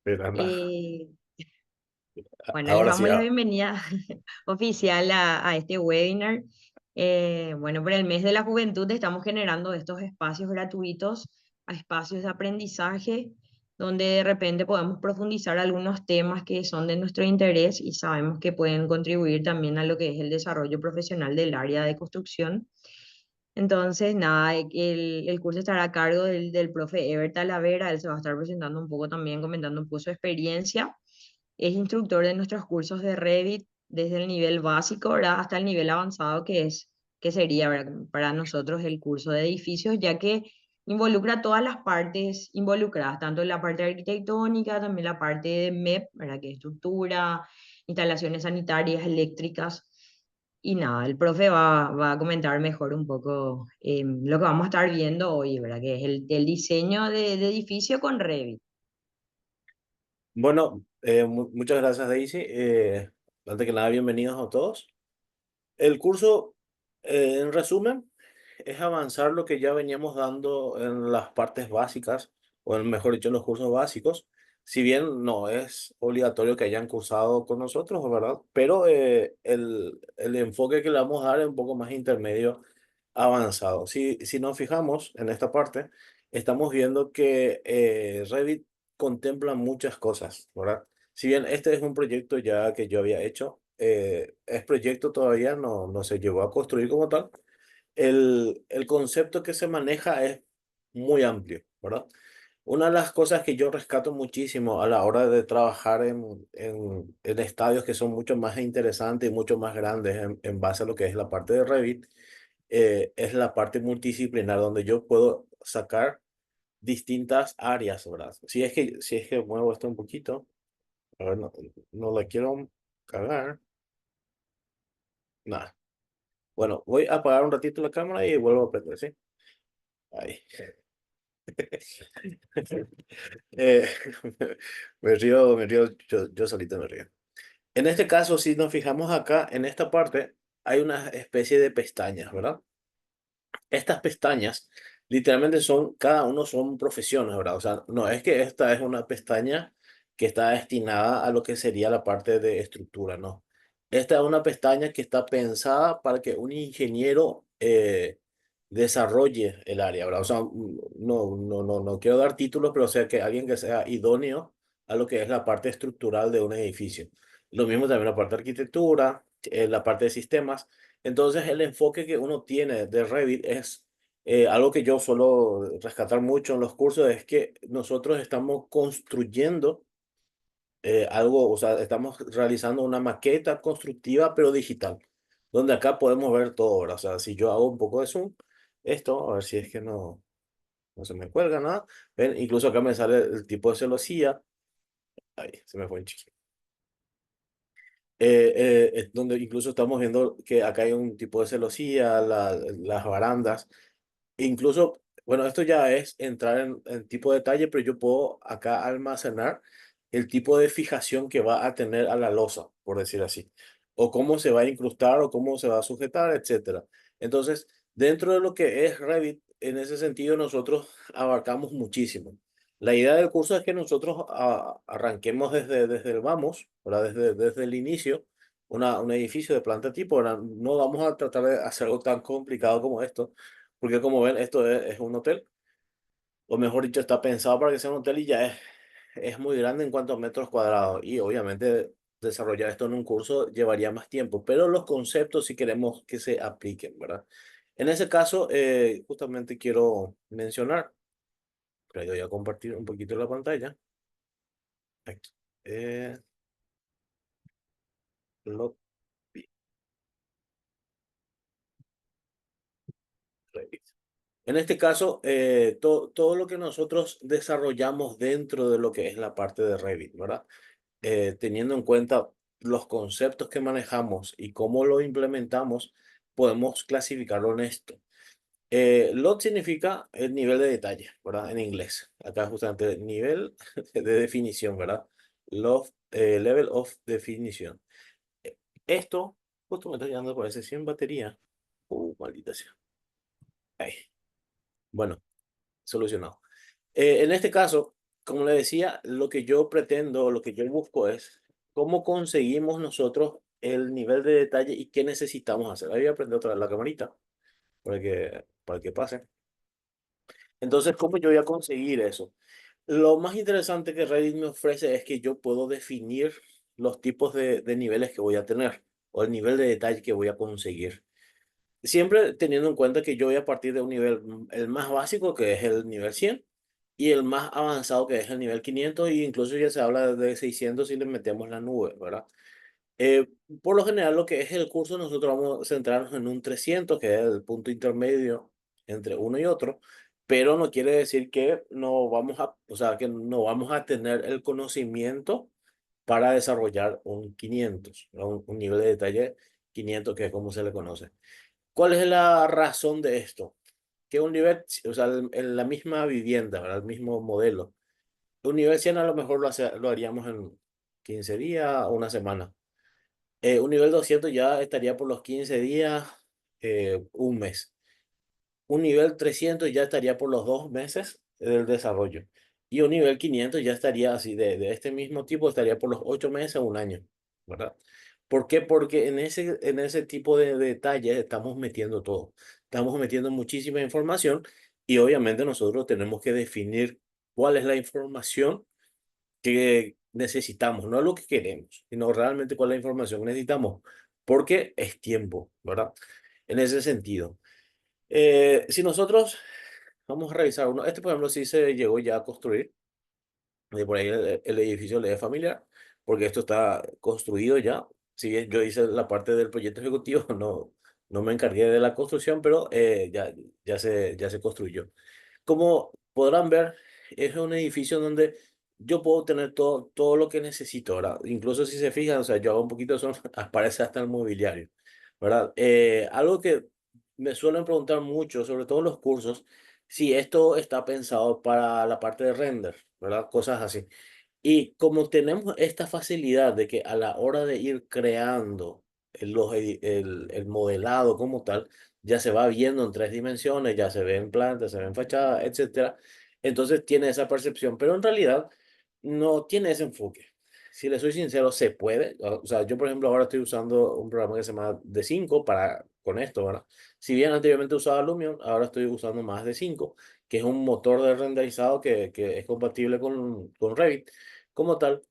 Miranda. Eh, bueno, les Ahora sí, damos la bienvenida oficial a este webinar. Bueno, por el mes de la juventud estamos generando estos espacios gratuitos, a espacios de aprendizaje, donde de repente podemos profundizar algunos temas que son de nuestro interés y sabemos que pueden contribuir también a lo que es el desarrollo profesional del área de construcción. Entonces, nada, el curso estará a cargo del profe Ever Talavera. Él se va a estar presentando un poco también, comentando un poco su experiencia. Es instructor de nuestros cursos de Revit desde el nivel básico, ¿verdad?, hasta el nivel avanzado que sería, ¿verdad?, para nosotros el curso de edificios, ya que involucra todas las partes involucradas, tanto la parte arquitectónica, también la parte de MEP, ¿verdad?, que es estructura, instalaciones sanitarias, eléctricas. Y nada, el profe va a comentar mejor un poco lo que vamos a estar viendo hoy, ¿verdad?, que es el diseño de edificio con Revit. bueno, muchas gracias, Daisy. Antes que nada, bienvenidos a todos. El curso, en resumen, es avanzar lo que ya veníamos dando en las partes básicas, o mejor dicho, en los cursos básicos. Si bien no es obligatorio que hayan cursado con nosotros, ¿verdad? Pero el enfoque que le vamos a dar es un poco más intermedio avanzado. Si nos fijamos en esta parte, estamos viendo que Revit contempla muchas cosas, ¿verdad? Si bien este es un proyecto ya que yo había hecho, es proyecto todavía no se llegó a construir como tal. El concepto que se maneja es muy amplio, ¿verdad? Una de las cosas que yo rescato muchísimo a la hora de trabajar en estadios que son mucho más interesantes y mucho más grandes en base a lo que es la parte de Revit, es la parte multidisciplinar donde yo puedo sacar distintas áreas, ¿verdad? Si es que muevo esto un poquito, a ver, no la quiero cagar, nada. Bueno, voy a apagar un ratito la cámara y vuelvo a prender, ¿sí? Ahí. Eh, me río, yo solito me río. En este caso, si nos fijamos acá, en esta parte, hay una especie de pestañas, ¿verdad? Estas pestañas literalmente son, cada uno son profesiones, ¿verdad? O sea, no es que esta es una pestaña que está destinada a lo que sería la parte de estructura, no. Esta es una pestaña que está pensada para que un ingeniero desarrolle el área, ¿verdad? O sea, no quiero dar títulos, pero o sea, que alguien que sea idóneo a lo que es la parte estructural de un edificio. Lo mismo también la parte de arquitectura, la parte de sistemas. Entonces, el enfoque que uno tiene de Revit es algo que yo suelo rescatar mucho en los cursos, es que nosotros estamos construyendo algo, o sea, estamos realizando una maqueta constructiva, pero digital, donde acá podemos ver todo, ¿verdad? O sea, si yo hago un poco de zoom, esto, a ver si es que no se me cuelga nada. ¿Ven? Incluso acá me sale el tipo de celosía. Ahí, se me fue un chiquito. Donde incluso estamos viendo que acá hay un tipo de celosía, las barandas. Incluso, bueno, esto ya es entrar en tipo de detalle, pero yo puedo acá almacenar el tipo de fijación que va a tener a la losa, por decir así, o cómo se va a incrustar o cómo se va a sujetar, etcétera. Entonces, dentro de lo que es Revit, en ese sentido nosotros abarcamos muchísimo. La idea del curso es que nosotros arranquemos desde el vamos, ¿verdad? Desde el inicio, un edificio de planta tipo, ¿verdad? No vamos a tratar de hacer algo tan complicado como esto, porque como ven, esto es un hotel, o mejor dicho, está pensado para que sea un hotel y ya es muy grande en cuanto a metros cuadrados. Y obviamente desarrollar esto en un curso llevaría más tiempo, pero los conceptos sí queremos que se apliquen, ¿verdad? En ese caso, justamente quiero mencionar, pero yo voy a compartir un poquito la pantalla. Aquí. Eh, lo- En este caso, todo lo que nosotros desarrollamos dentro de lo que es la parte de Revit, ¿verdad? Teniendo en cuenta los conceptos que manejamos y cómo lo implementamos, podemos clasificarlo en esto. LOT significa el nivel de detalle, ¿verdad? En inglés. Acá justamente nivel de definición, ¿verdad? Level of definition. Eh, Esto, justo me está llegando, parece, sin batería. Maldita sea. Ahí. Bueno, solucionado. En este caso, como le decía, lo que yo pretendo, lo que yo busco es cómo conseguimos nosotros el nivel de detalle y qué necesitamos hacer. Ahí voy a prender otra vez la camarita para que pase. Entonces, ¿cómo yo voy a conseguir eso? Lo más interesante que Reddit me ofrece es que yo puedo definir los tipos de niveles que voy a tener o el nivel de detalle que voy a conseguir. Siempre teniendo en cuenta que yo voy a partir de un nivel, el más básico, que es el nivel 100, y el más avanzado, que es el nivel 500, e incluso ya se habla de 600 si le metemos la nube, ¿verdad? Eh, por lo general, lo que es el curso, nosotros vamos a centrarnos en un 300, que es el punto intermedio entre uno y otro, pero no quiere decir que no vamos a, o sea, que no vamos a tener el conocimiento para desarrollar un 500, ¿no? Un nivel de detalle 500, que es como se le conoce. ¿Cuál es la razón de esto? Que un nivel, o sea, en la misma vivienda, ¿verdad? El mismo modelo. Un nivel 100 a lo mejor lo haríamos en 15 días o una semana. Un nivel 200 ya estaría por los 15 días, un mes. Un nivel 300 ya estaría por los 2 meses del desarrollo. Y un nivel 500 ya estaría así, de este mismo tipo, estaría por los 8 meses o un año, ¿verdad? ¿Por qué? Porque en ese tipo de detalles estamos metiendo todo. Estamos metiendo muchísima información y obviamente nosotros tenemos que definir cuál es la información que necesitamos, no lo que queremos, sino realmente cuál es la información que necesitamos, porque es tiempo, ¿verdad? En ese sentido. Si nosotros vamos a revisar uno, este por ejemplo sí se llegó ya a construir, de por ahí el edificio le es familiar, porque esto está construido ya. Si bien yo hice la parte del proyecto ejecutivo, no me encargué de la construcción, pero ya se construyó. Como podrán ver, es un edificio donde yo puedo tener todo lo que necesito, ¿verdad? Incluso si se fijan, o sea, yo hago un poquito de son, aparece hasta el mobiliario, ¿verdad? Algo que me suelen preguntar mucho, sobre todo en los cursos, si esto está pensado para la parte de render, ¿verdad? Cosas así. Y como tenemos esta facilidad de que a la hora de ir creando el modelado como tal, ya se va viendo en 3 dimensiones, ya se ve en planta, se ve en fachada, etcétera. Entonces tiene esa percepción, pero en realidad no tiene ese enfoque. Si le soy sincero, se puede. O sea, yo por ejemplo ahora estoy usando un programa que se llama D5 con esto, ¿verdad? Si bien anteriormente usaba Lumion, ahora estoy usando más D5, que es un motor de renderizado que es compatible con Revit como tal.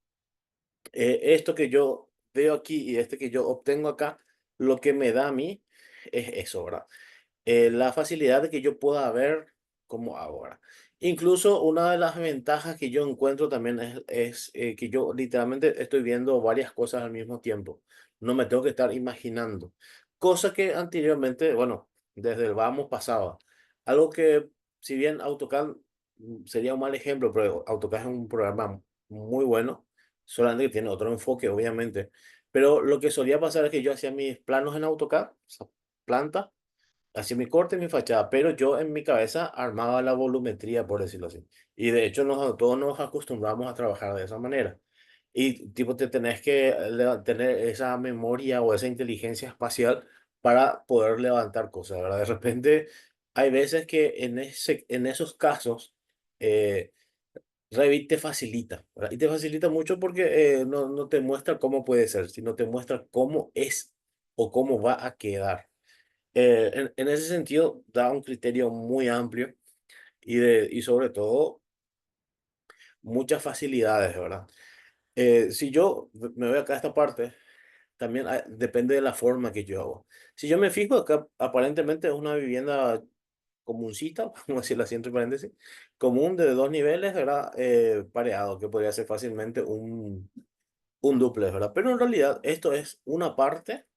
Esto que yo veo aquí y este que yo obtengo acá, lo que me da a mí es eso, ¿verdad? La facilidad de que yo pueda ver cómo ahora. Incluso una de las ventajas que yo encuentro también es que yo literalmente estoy viendo varias cosas al mismo tiempo. No me tengo que estar imaginando. Cosa que anteriormente, bueno, desde el vamos pasaba. Algo que, si bien AutoCAD sería un mal ejemplo, pero AutoCAD es un programa muy bueno, solamente que tiene otro enfoque, obviamente. Pero lo que solía pasar es que yo hacía mis planos en AutoCAD, o sea, planta, hacía mi corte y mi fachada, pero yo en mi cabeza armaba la volumetría, por decirlo así. Y de hecho todos nos acostumbramos a trabajar de esa manera. Y tipo te tenés que tener esa memoria o esa inteligencia espacial para poder levantar cosas, ¿verdad? De repente hay veces que en esos casos eh, Revit te facilita, ¿verdad? Y te facilita mucho porque no te muestra cómo puede ser, sino te muestra cómo es o cómo va a quedar. En ese sentido, da un criterio muy amplio y sobre todo muchas facilidades, ¿verdad? Si yo me voy acá a esta parte, también depende de la forma que yo hago. Si yo me fijo acá, aparentemente es una vivienda comuncita, vamos a decirlo así entre paréntesis, común de 2 niveles, ¿verdad? Pareado, que podría ser fácilmente un dúplex, ¿verdad? Pero en realidad esto es una parte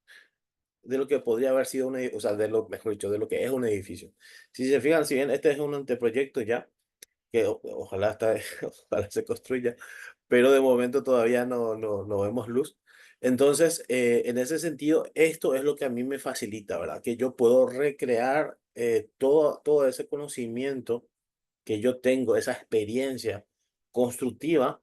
de lo que podría haber sido o sea, de lo, mejor dicho, de lo que es un edificio. Si se fijan, si bien este es un anteproyecto ya, que ojalá, ojalá se construya, pero de momento todavía no vemos luz. Entonces, en ese sentido, esto es lo que a mí me facilita, ¿verdad? Que yo puedo recrear todo ese conocimiento que yo tengo, esa experiencia constructiva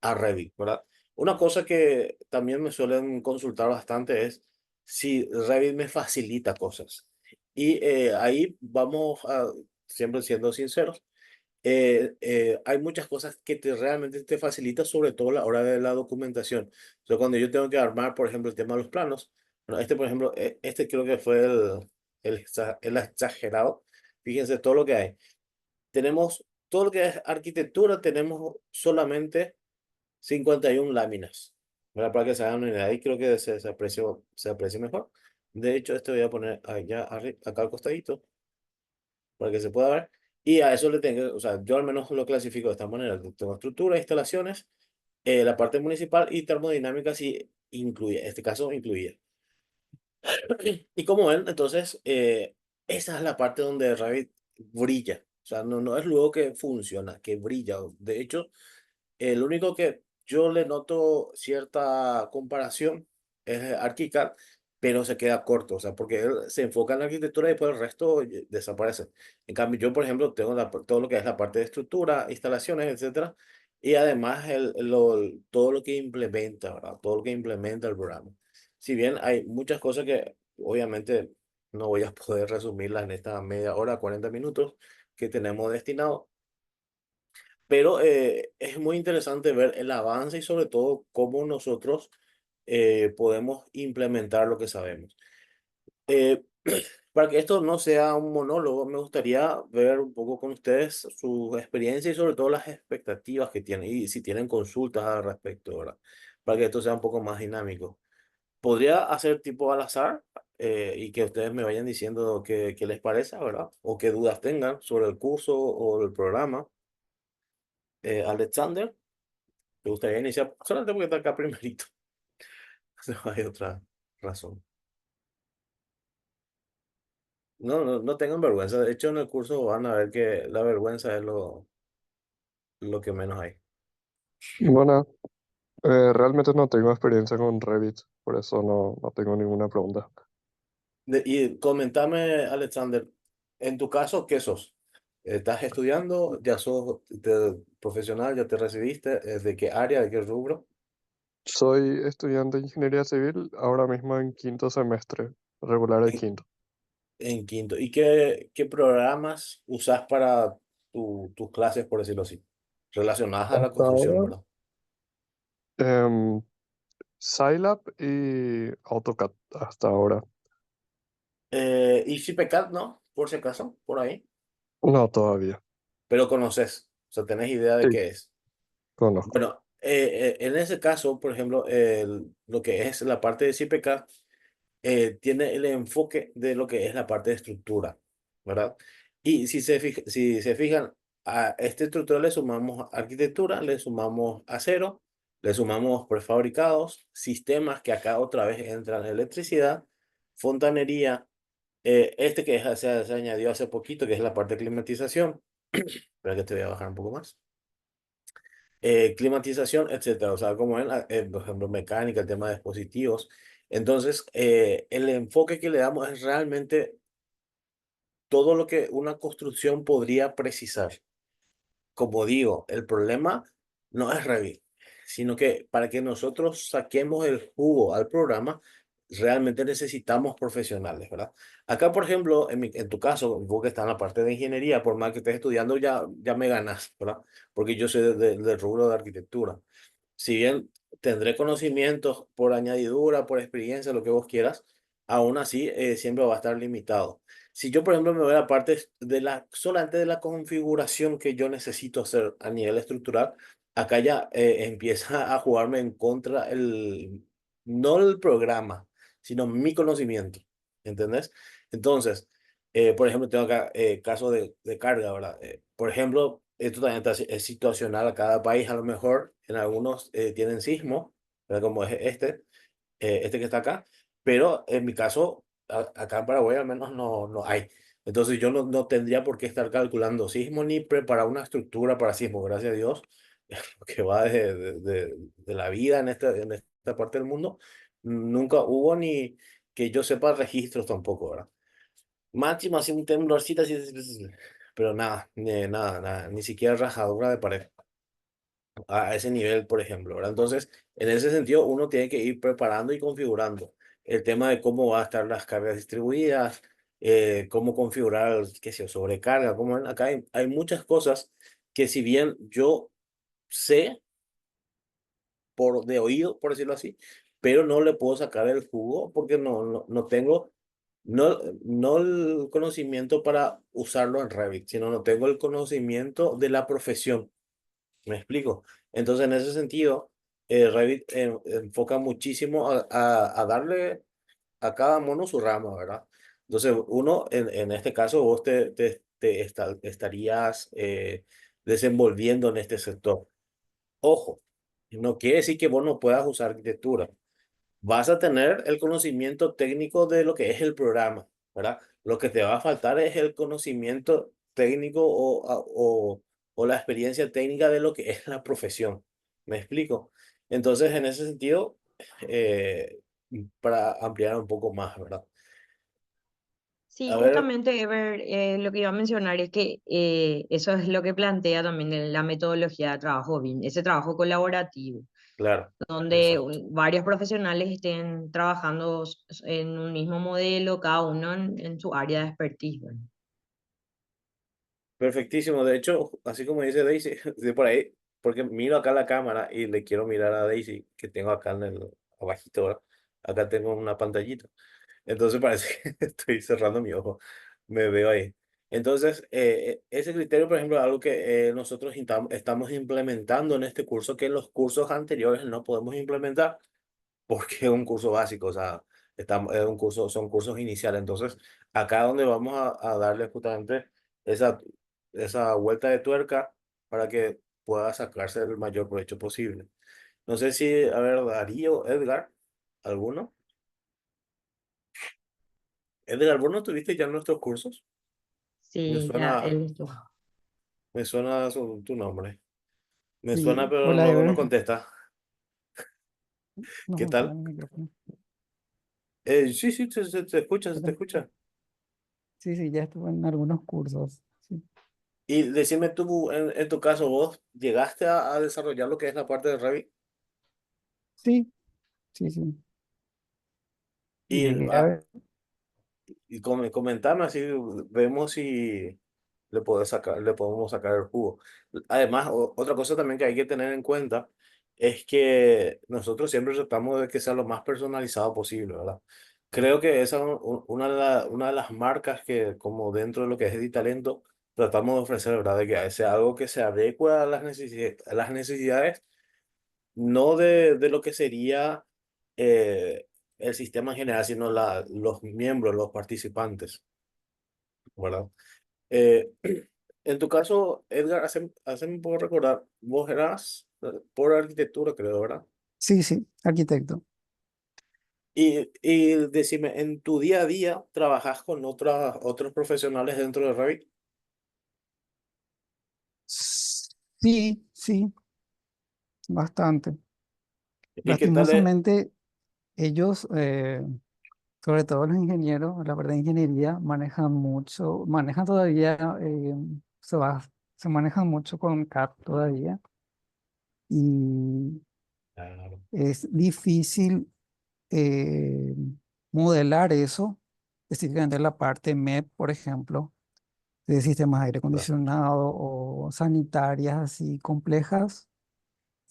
a Revit, ¿verdad? Una cosa que también me suelen consultar bastante es si Revit me facilita cosas. Y ahí vamos a, siempre siendo sinceros, hay muchas cosas que realmente te facilita, sobre todo a la hora de la documentación. O sea, cuando yo tengo que armar, por ejemplo, el tema de los planos, bueno, este, por ejemplo, este creo que fue el exagerado. Fíjense todo lo que hay. Tenemos todo lo que es arquitectura, tenemos solamente 51 láminas. ¿Verdad? Para que se hagan una idea, ahí creo que se aprecia mejor. De hecho, este voy a poner allá, acá al costadito para que se pueda ver. Y a eso le tengo, o sea, yo al menos lo clasifico de esta manera. Tengo estructura, instalaciones, la parte municipal y termodinámica sí incluye, en este caso incluye. Y como ven, entonces, esa es la parte donde Revit brilla. O sea, no es luego que funciona, que brilla. De hecho, el único que yo le noto cierta comparación es ArchiCAD, pero se queda corto, o sea, porque él se enfoca en la arquitectura y después el resto desaparece. En cambio, yo, por ejemplo, tengo todo lo que es la parte de estructura, instalaciones, etcétera, y además todo lo que implementa, ¿verdad? Todo lo que implementa el programa. Si bien hay muchas cosas que obviamente no voy a poder resumirlas en esta media hora, 40 minutos que tenemos destinado, pero es muy interesante ver el avance y sobre todo cómo nosotros podemos implementar lo que sabemos. Eh, para que esto no sea un monólogo, me gustaría ver un poco con ustedes su experiencia y sobre todo las expectativas que tienen y si tienen consultas al respecto, ¿verdad? Para que esto sea un poco más dinámico. Podría hacer tipo al azar y que ustedes me vayan diciendo qué les parece, ¿verdad? O qué dudas tengan sobre el curso o el programa. Alexander. ¿Te gustaría iniciar? Solamente porque está acá primerito. No hay otra razón. No tengan vergüenza. De hecho, en el curso van a ver que la vergüenza es lo que menos hay. Bueno, realmente no tengo experiencia con Revit, por eso no tengo ninguna pregunta. Y comentame, Alexander, en tu caso, ¿qué sos? ¿Estás estudiando? ¿Ya sos profesional? ¿Ya te recibiste? ¿De qué área? ¿De qué rubro? Soy estudiante de ingeniería civil, ahora mismo en quinto semestre, regular de En, quinto. en quinto. ¿Y qué programas usás para tus clases, por decirlo así? Relacionadas a la Hasta construcción, ahora, ¿verdad? em, Scilab y AutoCAD, hasta ahora. Y CPCAD, ¿no? Por si acaso, por ahí. No, todavía. Pero conoces, o sea, tenés idea de Sí, qué es. conozco. Bueno, en ese caso, por ejemplo, lo que es la parte de CPK tiene el enfoque de lo que es la parte de estructura, ¿verdad? Y si se fijan, a esta estructura le sumamos arquitectura, le sumamos acero, le sumamos prefabricados, sistemas que acá otra vez entran electricidad, fontanería, este que se añadió hace poquito, que es la parte de climatización. Espera que te voy a bajar un poco más. Climatización, etcétera. O sea, como ven, por ejemplo, mecánica, el tema de dispositivos. Entonces, el enfoque que le damos es realmente todo lo que una construcción podría precisar. Como digo, el problema no es Revit, sino que para que nosotros saquemos el jugo al programa, realmente necesitamos profesionales, ¿verdad? Acá, por ejemplo, en tu caso, vos que estás en la parte de ingeniería, por más que estés estudiando, ya me ganas, ¿verdad? Porque yo soy del rubro de arquitectura. Si bien tendré conocimientos por añadidura, por experiencia, lo que vos quieras, aún así siempre va a estar limitado. Si yo, por ejemplo, me voy a la parte solamente de la configuración que yo necesito hacer a nivel estructural, acá ya empieza a jugarme en contra no el programa, sino mi conocimiento, ¿entendés? Entonces, por ejemplo, tengo acá casos de carga, ¿verdad? Por ejemplo, esto también es situacional a cada país, a lo mejor en algunos tienen sismo, ¿verdad? Como es este que está acá, pero en mi caso, acá en Paraguay al menos no hay. Entonces yo no tendría por qué estar calculando sismo ni preparar una estructura para sismo, gracias a Dios, lo que va de la vida en esta parte del mundo, nunca hubo ni que yo sepa registros tampoco, ¿verdad? Máximo así un temblorcito así, pero nada, nada, ni siquiera rajadura de pared a ese nivel, por ejemplo, ¿verdad? Entonces, en ese sentido, uno tiene que ir preparando y configurando el tema de cómo va a estar las cargas distribuidas, cómo configurar, qué sé yo, sobrecarga, acá hay muchas cosas que si bien yo sé por de oído, por decirlo así, pero no le puedo sacar el jugo porque no tengo no el conocimiento para usarlo en Revit, sino no tengo el conocimiento de la profesión. ¿Me explico? Entonces, en ese sentido, Revit enfoca muchísimo a darle a cada mono su rama, ¿verdad? Entonces, uno, en este caso, vos estarías desenvolviendo en este sector. Ojo, no quiere decir que vos no puedas usar arquitectura. Vas a tener el conocimiento técnico de lo que es el programa, ¿verdad? Lo que te va a faltar es el conocimiento técnico o la experiencia técnica de lo que es la profesión. ¿Me explico? Entonces, en ese sentido, eh, para ampliar un poco más, ¿verdad? Sí, A ver, justamente, Ever, lo que iba a mencionar es que eso es lo que plantea también la metodología de trabajo BIM, ese trabajo colaborativo, claro, donde exacto. varios profesionales estén trabajando en un mismo modelo, cada uno en su área de expertise, ¿verdad? Perfectísimo. De hecho, así como dice Daisy, de por ahí, porque miro acá la cámara y le quiero mirar a Daisy, que tengo acá en el abajito, ¿verdad? Acá tengo una pantallita. Entonces parece que estoy cerrando mi ojo. Me veo ahí. Entonces, ese criterio, por ejemplo, es algo que nosotros estamos implementando en este curso que en los cursos anteriores no podemos implementar porque es un curso básico, o sea, es un curso, son cursos iniciales. Entonces, acá donde vamos a darle justamente esa, esa vuelta de tuerca para que pueda sacarse el mayor provecho posible. No sé si, a ver, Darío, Edgar, ¿alguno? Edgar, ¿vos no tuviste ya nuestros cursos? Me Sí, ya suena, él estuvo. me suena tu nombre. Me suena, Sí, pero hola luego no Ever. contesta. No ¿Qué funciona tal? el micrófono. Sí, sí, se escucha, se te Hola. escucha. Sí, sí, ya estuve en algunos cursos. Sí, Y decime tú, en tu caso, ¿vos llegaste a desarrollar lo que es la parte de Revit? sí, sí, sí. Y, Llegué a ver. comentame así, vemos si le podemos sacar el jugo. Además, otra cosa también que hay que tener en cuenta es que nosotros siempre tratamos de que sea lo más personalizado posible, ¿verdad? Creo que esa es una de las marcas que, como dentro de lo que es Editalento, tratamos de ofrecer, ¿verdad? De que sea algo que se adecue a las necesidades no de lo que sería eh, el sistema en general, sino los miembros, los participantes, ¿verdad? Eh, en tu caso, Edgar, hace un poco recordar, vos eras por arquitectura, creo, ¿verdad? Sí, sí, arquitecto. Y decime, ¿en tu día a día trabajas con otros profesionales dentro de Revit? Sí, sí, bastante. ¿Y qué tal es? Lastimosamente, ellos, sobre todo los ingenieros, la verdad de ingeniería, manejan todavía, se manejan mucho con CAD todavía y Claro, es difícil eh, modelar eso, específicamente la parte MEP, por ejemplo, de sistemas de aire claro, acondicionado o sanitarias así complejas,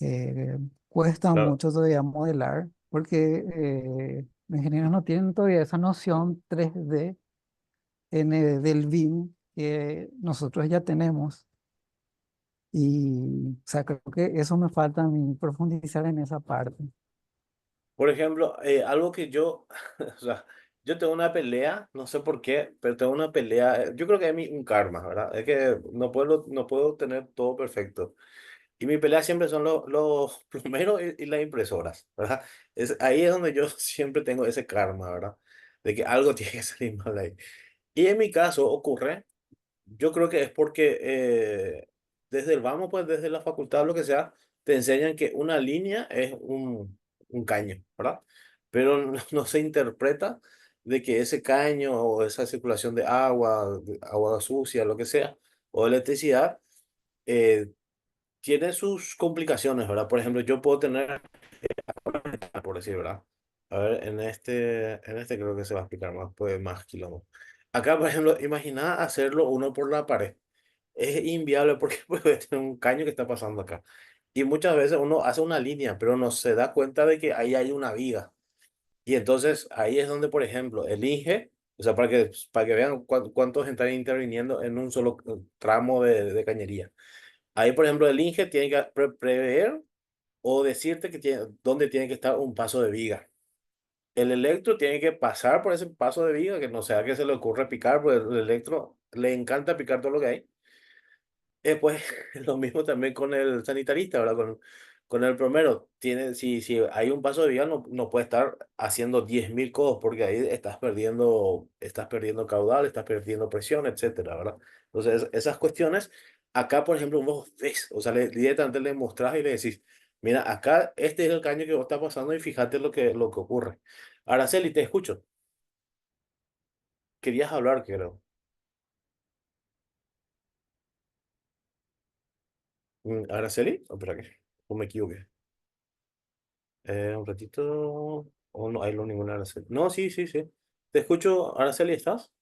eh, cuesta claro. mucho todavía modelar porque los ingenieros no tienen todavía esa noción 3D del BIM que nosotros ya tenemos. Y, o sea, creo que eso me falta a mí profundizar en esa parte. Por ejemplo, algo que yo, o sea, yo tengo una pelea, no sé por qué, pero tengo una pelea, yo creo que es un karma, ¿verdad? Es que no puedo tener todo perfecto. Y mi pelea siempre son los plomeros y las impresoras, ¿verdad? Ahí es donde yo siempre tengo ese karma, ¿verdad? De que algo tiene que salir mal ahí. Y en mi caso ocurre yo creo que es porque desde el vamos, pues desde la facultad, lo que sea, te enseñan que una línea es un caño, ¿verdad? Pero no se interpreta de que ese caño o esa circulación de agua sucia, lo que sea, o electricidad, eh, tiene sus complicaciones, ¿verdad? Por ejemplo, yo puedo tener, por decir, ¿verdad? A ver, en este creo que se va a explicar más, pues más kilómetros. Acá, por ejemplo, imagina hacerlo uno por la pared. es inviable porque puede tener un caño que está pasando acá. Y muchas veces uno hace una línea, pero no se da cuenta de que ahí hay una viga. Y entonces ahí es donde, por ejemplo, el INGE, o sea, para que vean cuántos están interviniendo en un solo tramo de cañería. Ahí, por ejemplo, el INGE tiene que prever o decirte que tiene, dónde tiene que estar un paso de viga. El electro tiene que pasar por ese paso de viga, que no sea que se le ocurra picar, porque el electro le encanta picar todo lo que hay. Pues lo mismo también con el sanitarista, ¿verdad? Con el plomero. Si hay un paso de vía, no puede estar haciendo 10.000 codos porque ahí estás perdiendo caudal, estás perdiendo presión, etcétera, ¿verdad? Entonces, esas cuestiones, acá, por ejemplo, vos ves, o sea, directamente le mostrás y le decís, mira, acá este es el caño que vos está pasando y fíjate lo que ocurre. Araceli, te escucho. Querías hablar, creo. ¿Araceli? Oh, espera, ¿qué? ¿O me equivoqué? Un ratito. O no, hay no ninguna Araceli. No, sí, sí, sí. Te escucho, Araceli, ¿estás?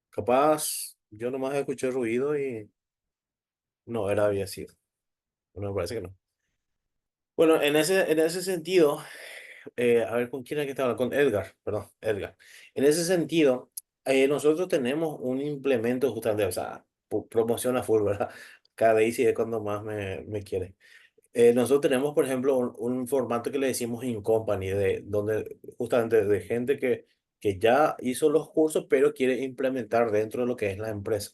Capaz, yo nomás escuché ruido y no, había sido. Bueno, me parece que no. Bueno, en ese sentido, a ver, ¿con quién es que estaba? Con Edgar, perdón, Edgar. En ese sentido, nosotros tenemos un implemento justamente, o sea, promociona full, ¿verdad? Cada vez y es cuando más me quiere. Nosotros tenemos, por ejemplo, un formato que le decimos in company, donde justamente de gente que ya hizo los cursos, pero quiere implementar dentro de lo que es la empresa.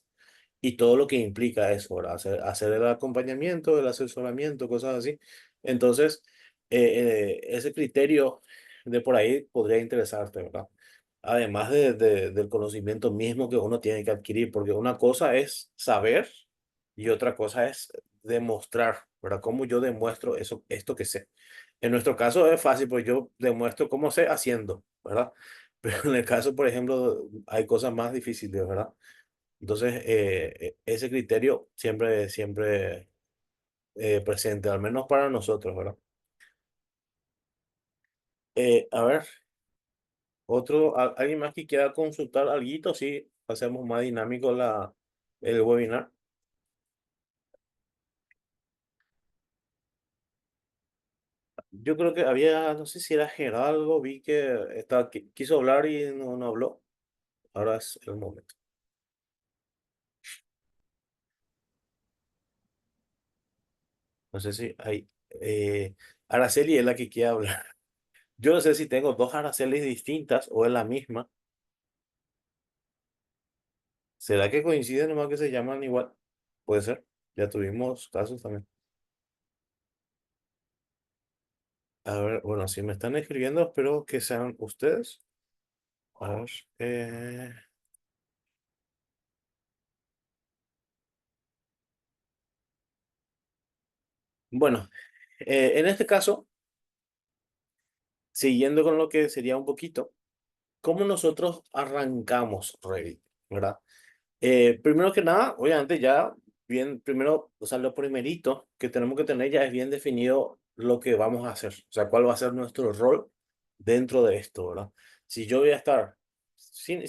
Y todo lo que implica eso, ¿verdad? Hacer el acompañamiento, el asesoramiento, cosas así. Entonces, ese criterio de por ahí podría interesarte, ¿verdad? Además del conocimiento mismo que uno tiene que adquirir, porque una cosa es saber y otra cosa es demostrar, ¿verdad? Cómo yo demuestro esto que sé. En nuestro caso es fácil, pues yo demuestro cómo sé haciendo, ¿verdad? Pero en el caso, por ejemplo, hay cosas más difíciles, ¿verdad? Entonces, ese criterio siempre, siempre presente, al menos para nosotros, ¿verdad? A ver, ¿alguien más que quiera consultar algo? Sí, hacemos más dinámico el webinar. Yo creo que había, no sé si era Geraldo, vi que quiso hablar y no habló. Ahora es el momento. No sé si hay. Araceli es la que quiere hablar. Yo no sé si tengo dos Aracelis distintas o es la misma. ¿Será que coinciden nomás que se llaman igual? Puede ser. Ya tuvimos casos también. A ver, bueno, si me están escribiendo, espero que sean ustedes. A ver. Bueno, en este caso, siguiendo con lo que sería un poquito, ¿cómo nosotros arrancamos Revit? ¿Verdad? Primero que nada, obviamente ya bien, primero, o sea, lo primerito que tenemos que tener ya es bien definido lo que vamos a hacer, o sea, cuál va a ser nuestro rol dentro de esto, ¿verdad? Si yo voy a estar, sin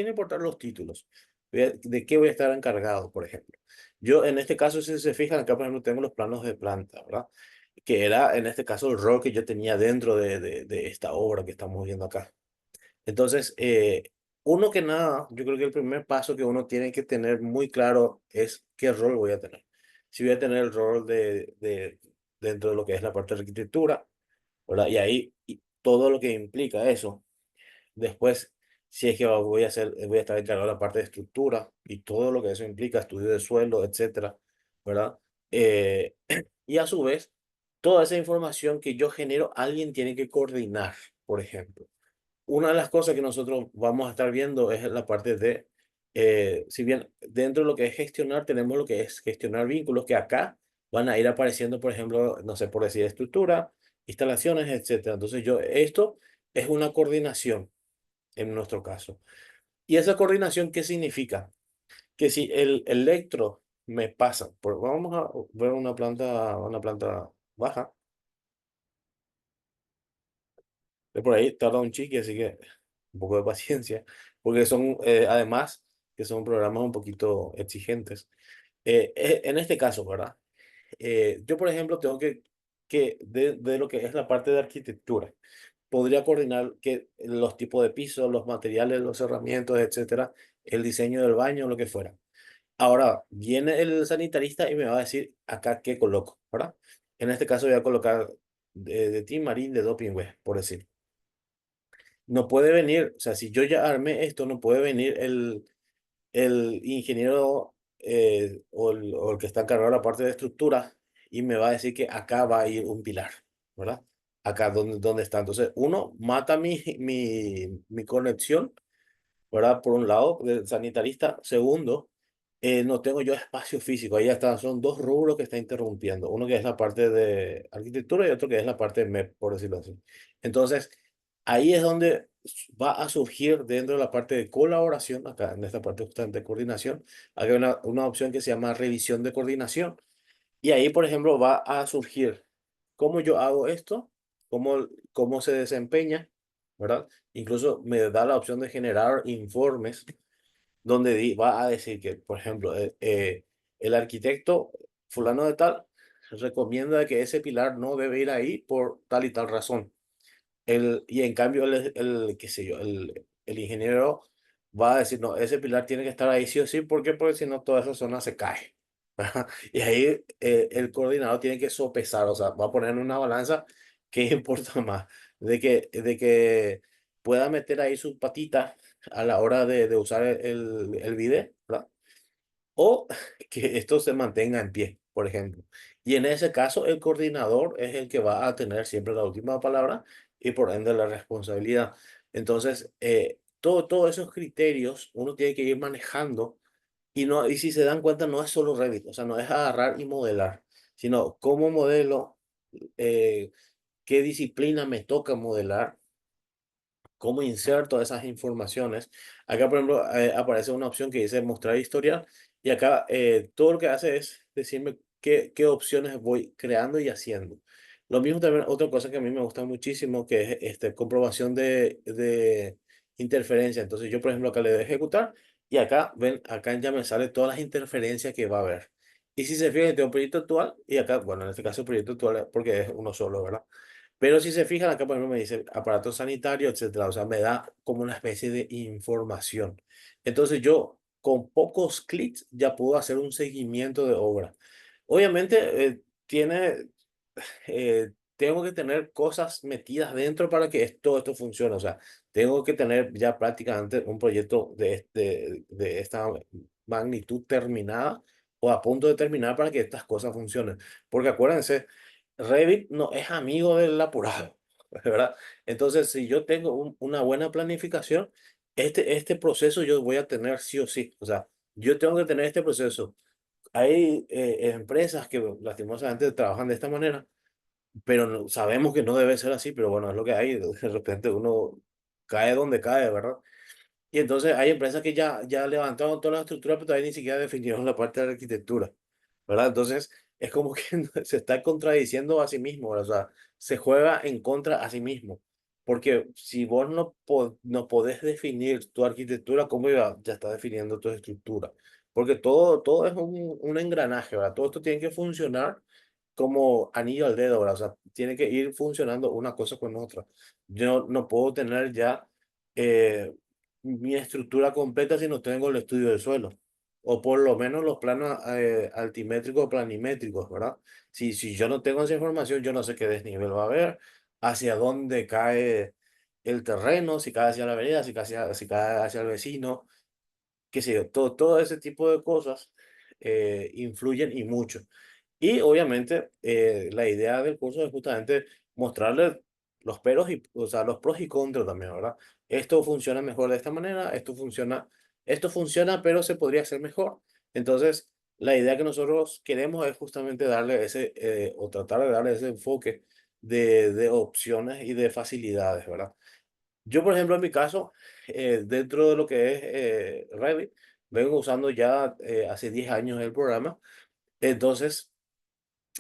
importar los títulos, de qué voy a estar encargado, por ejemplo. Yo, en este caso, si se fijan, acá, por ejemplo, tengo los planos de planta, ¿verdad? Que era, en este caso, el rol que yo tenía dentro de esta obra que estamos viendo acá. Entonces, uno que nada, yo creo que el primer paso que uno tiene que tener muy claro es qué rol voy a tener. Si voy a tener el rol dentro de lo que es la parte de arquitectura, ¿verdad? Y ahí y todo lo que implica eso. Después, si es que voy a estar encargado de la parte de estructura y todo lo que eso implica, estudio de suelo, etcétera, ¿verdad? Eh, y a su vez, toda esa información que yo genero, alguien tiene que coordinar, por ejemplo. Una de las cosas que nosotros vamos a estar viendo es la parte si bien dentro de lo que es gestionar, tenemos lo que es gestionar vínculos, que acá van a ir apareciendo, por ejemplo, no sé, por decir estructura, instalaciones, etcétera. Entonces esto es una coordinación en nuestro caso. ¿Y esa coordinación qué significa? Que si el electro me pasa, vamos a ver una planta baja, de por ahí tarda un chique, así que un poco de paciencia, porque son, además, que son programas un poquito exigentes. En este caso, ¿verdad? Yo, por ejemplo, tengo que de lo que es la parte de arquitectura, podría coordinar que los tipos de pisos, los materiales, los cerramientos, etcétera, el diseño del baño, lo que fuera. Ahora, viene el sanitarista y me va a decir acá qué coloco, ¿verdad? En este caso voy a colocar de Team Marín de Doping Web, por decir. No puede venir, o sea, si yo ya armé esto, no puede venir el ingeniero o el que está encargado de la parte de estructura y me va a decir que acá va a ir un pilar, ¿verdad? Acá donde está. Entonces, uno, mata mi conexión, ¿verdad? Por un lado, del sanitarista. Segundo, no tengo yo espacio físico. Ahí ya está, son dos rubros que está interrumpiendo. Uno que es la parte de arquitectura y otro que es la parte de MEP, por decirlo así. Entonces, ahí es donde va a surgir dentro de la parte de colaboración, acá en esta parte justamente de coordinación, hay una opción que se llama revisión de coordinación. Y ahí, por ejemplo, va a surgir cómo yo hago esto, cómo se desempeña, ¿verdad? Incluso me da la opción de generar informes donde va a decir que, por ejemplo, el arquitecto fulano de tal recomienda que ese pilar no debe ir ahí por tal y tal razón. Y en cambio, qué sé yo, el ingeniero va a decir, no, ese pilar tiene que estar ahí sí o sí, ¿por qué? Porque si no, toda esa zona se cae. Y ahí el coordinador tiene que sopesar, o sea, va a poner en una balanza qué importa más, de que pueda meter ahí sus patitas a la hora de usar el bidet, ¿verdad? O que esto se mantenga en pie, por ejemplo. Y en ese caso, el coordinador es el que va a tener siempre la última palabra y por ende la responsabilidad. Entonces, todos esos criterios uno tiene que ir manejando y, no, y si se dan cuenta, no es solo Revit, o sea, no es agarrar y modelar, sino cómo modelo, eh, qué disciplina me toca modelar, cómo inserto esas informaciones. Acá, por ejemplo, aparece una opción que dice mostrar historial y acá todo lo que hace es decirme qué opciones voy creando y haciendo. Lo mismo también, otra cosa que a mí me gusta muchísimo, que es comprobación de interferencia. Entonces yo, por ejemplo, acá le doy a ejecutar y acá, ven, acá ya me sale todas las interferencias que va a haber. Y si se fijan, tengo un proyecto actual y acá, bueno, en este caso el proyecto actual porque es uno solo, ¿verdad? Pero si se fijan acá, por ejemplo, me dice aparato sanitario, etcétera. O sea, me da como una especie de información. Entonces yo con pocos clics ya puedo hacer un seguimiento de obra. Obviamente tengo que tener cosas metidas dentro para que todo esto funcione. O sea, tengo que tener ya prácticamente un proyecto de esta magnitud terminada o a punto de terminar para que estas cosas funcionen. Porque acuérdense, Revit no es amigo del apurado, ¿verdad? Entonces, si yo tengo una buena planificación, este proceso yo voy a tener sí o sí. O sea, yo tengo que tener este proceso. Hay empresas que lastimosamente trabajan de esta manera, pero sabemos que no debe ser así, pero bueno, es lo que hay. De repente uno cae donde cae, ¿verdad? Y entonces hay empresas que ya levantaron toda la estructura, pero todavía ni siquiera definieron la parte de la arquitectura, ¿verdad? Entonces es como que se está contradiciendo a sí mismo, ¿verdad? O sea, se juega en contra a sí mismo. Porque si vos no podés definir tu arquitectura, ¿cómo ya está definiendo tu estructura? Porque todo es un engranaje, ¿verdad? Todo esto tiene que funcionar como anillo al dedo, ¿verdad? O sea, tiene que ir funcionando una cosa con otra. Yo no puedo tener ya eh, mi estructura completa si no tengo el estudio del suelo. O por lo menos los planos altimétricos o planimétricos, ¿verdad? Si yo no tengo esa información, yo no sé qué desnivel va a haber, hacia dónde cae el terreno, si cae hacia la avenida, si cae hacia el vecino, qué sé yo. Todo ese tipo de cosas influyen y mucho. Y obviamente la idea del curso es justamente mostrarles los peros y, o sea, los pros y contras también, ¿verdad? Esto funciona mejor de esta manera, esto funciona, pero se podría hacer mejor. Entonces, la idea que nosotros queremos es justamente darle o tratar de darle ese enfoque de opciones y de facilidades, ¿verdad? Yo, por ejemplo, en mi caso, dentro de lo que es Revit, vengo usando ya hace 10 años el programa. Entonces,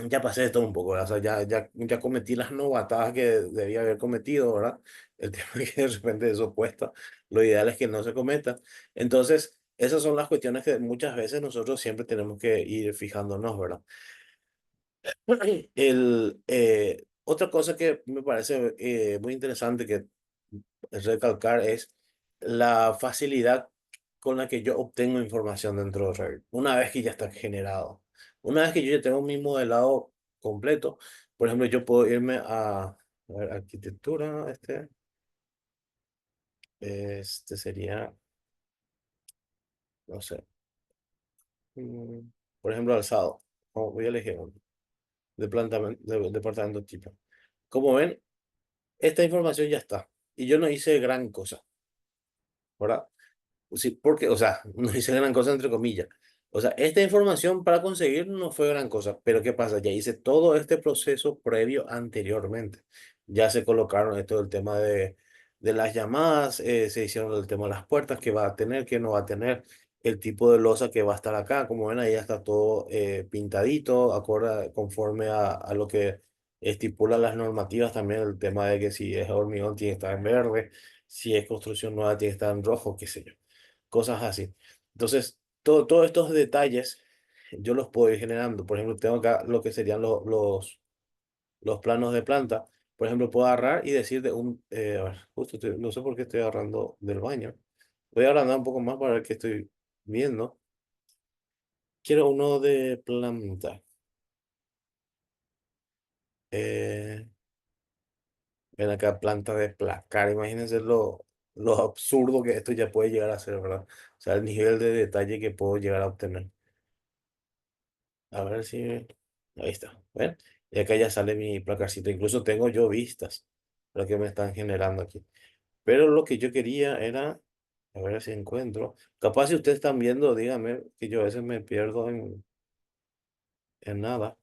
ya pasé de todo un poco, ¿verdad? O sea, ya cometí las novatadas que debía haber cometido, ¿verdad? El tema es que de repente eso cuesta. Lo ideal es que no se cometa. Entonces, esas son las cuestiones que muchas veces nosotros siempre tenemos que ir fijándonos, ¿verdad? Otra cosa que me parece muy interesante que recalcar es la facilidad con la que yo obtengo información dentro de Revit, una vez que ya está generado. Una vez que yo ya tengo mi modelado completo, por ejemplo, yo puedo irme a ver, arquitectura, este sería, no sé, mm, por ejemplo, alzado. Voy a elegir uno, de departamento tipo. Como ven, esta información ya está. Y yo no hice gran cosa, ¿verdad? Sí, porque, o sea, no hice gran cosa entre comillas. O sea, esta información para conseguir no fue gran cosa, pero ¿qué pasa? Ya hice todo este proceso previo anteriormente. Ya se colocaron esto del tema de las llamadas, se hicieron el tema de las puertas, que va a tener, que no va a tener, el tipo de losa que va a estar acá. Como ven, ahí ya está todo pintadito, acorde, conforme a lo que estipula las normativas también, el tema de que si es hormigón tiene que estar en verde, si es construcción nueva tiene que estar en rojo, qué sé yo, cosas así. Entonces, todos estos detalles yo los puedo ir generando. Por ejemplo, tengo acá lo que serían los planos de planta. Por ejemplo, puedo agarrar y decir de a ver, justo no sé por qué estoy agarrando del baño. Voy a agrandar un poco más para ver qué estoy viendo. Quiero uno de planta. Eh, Ven acá, planta de placar. Imagínense lo absurdo que esto ya puede llegar a ser, ¿verdad? O sea, el nivel de detalle que puedo llegar a obtener. A ver si... Ahí está. ¿Ven? Y acá ya sale mi placacito. Incluso tengo yo vistas lo que me están generando aquí. Pero lo que yo quería era... A ver si encuentro. Capaz si ustedes están viendo, díganme que yo a veces me pierdo en nada.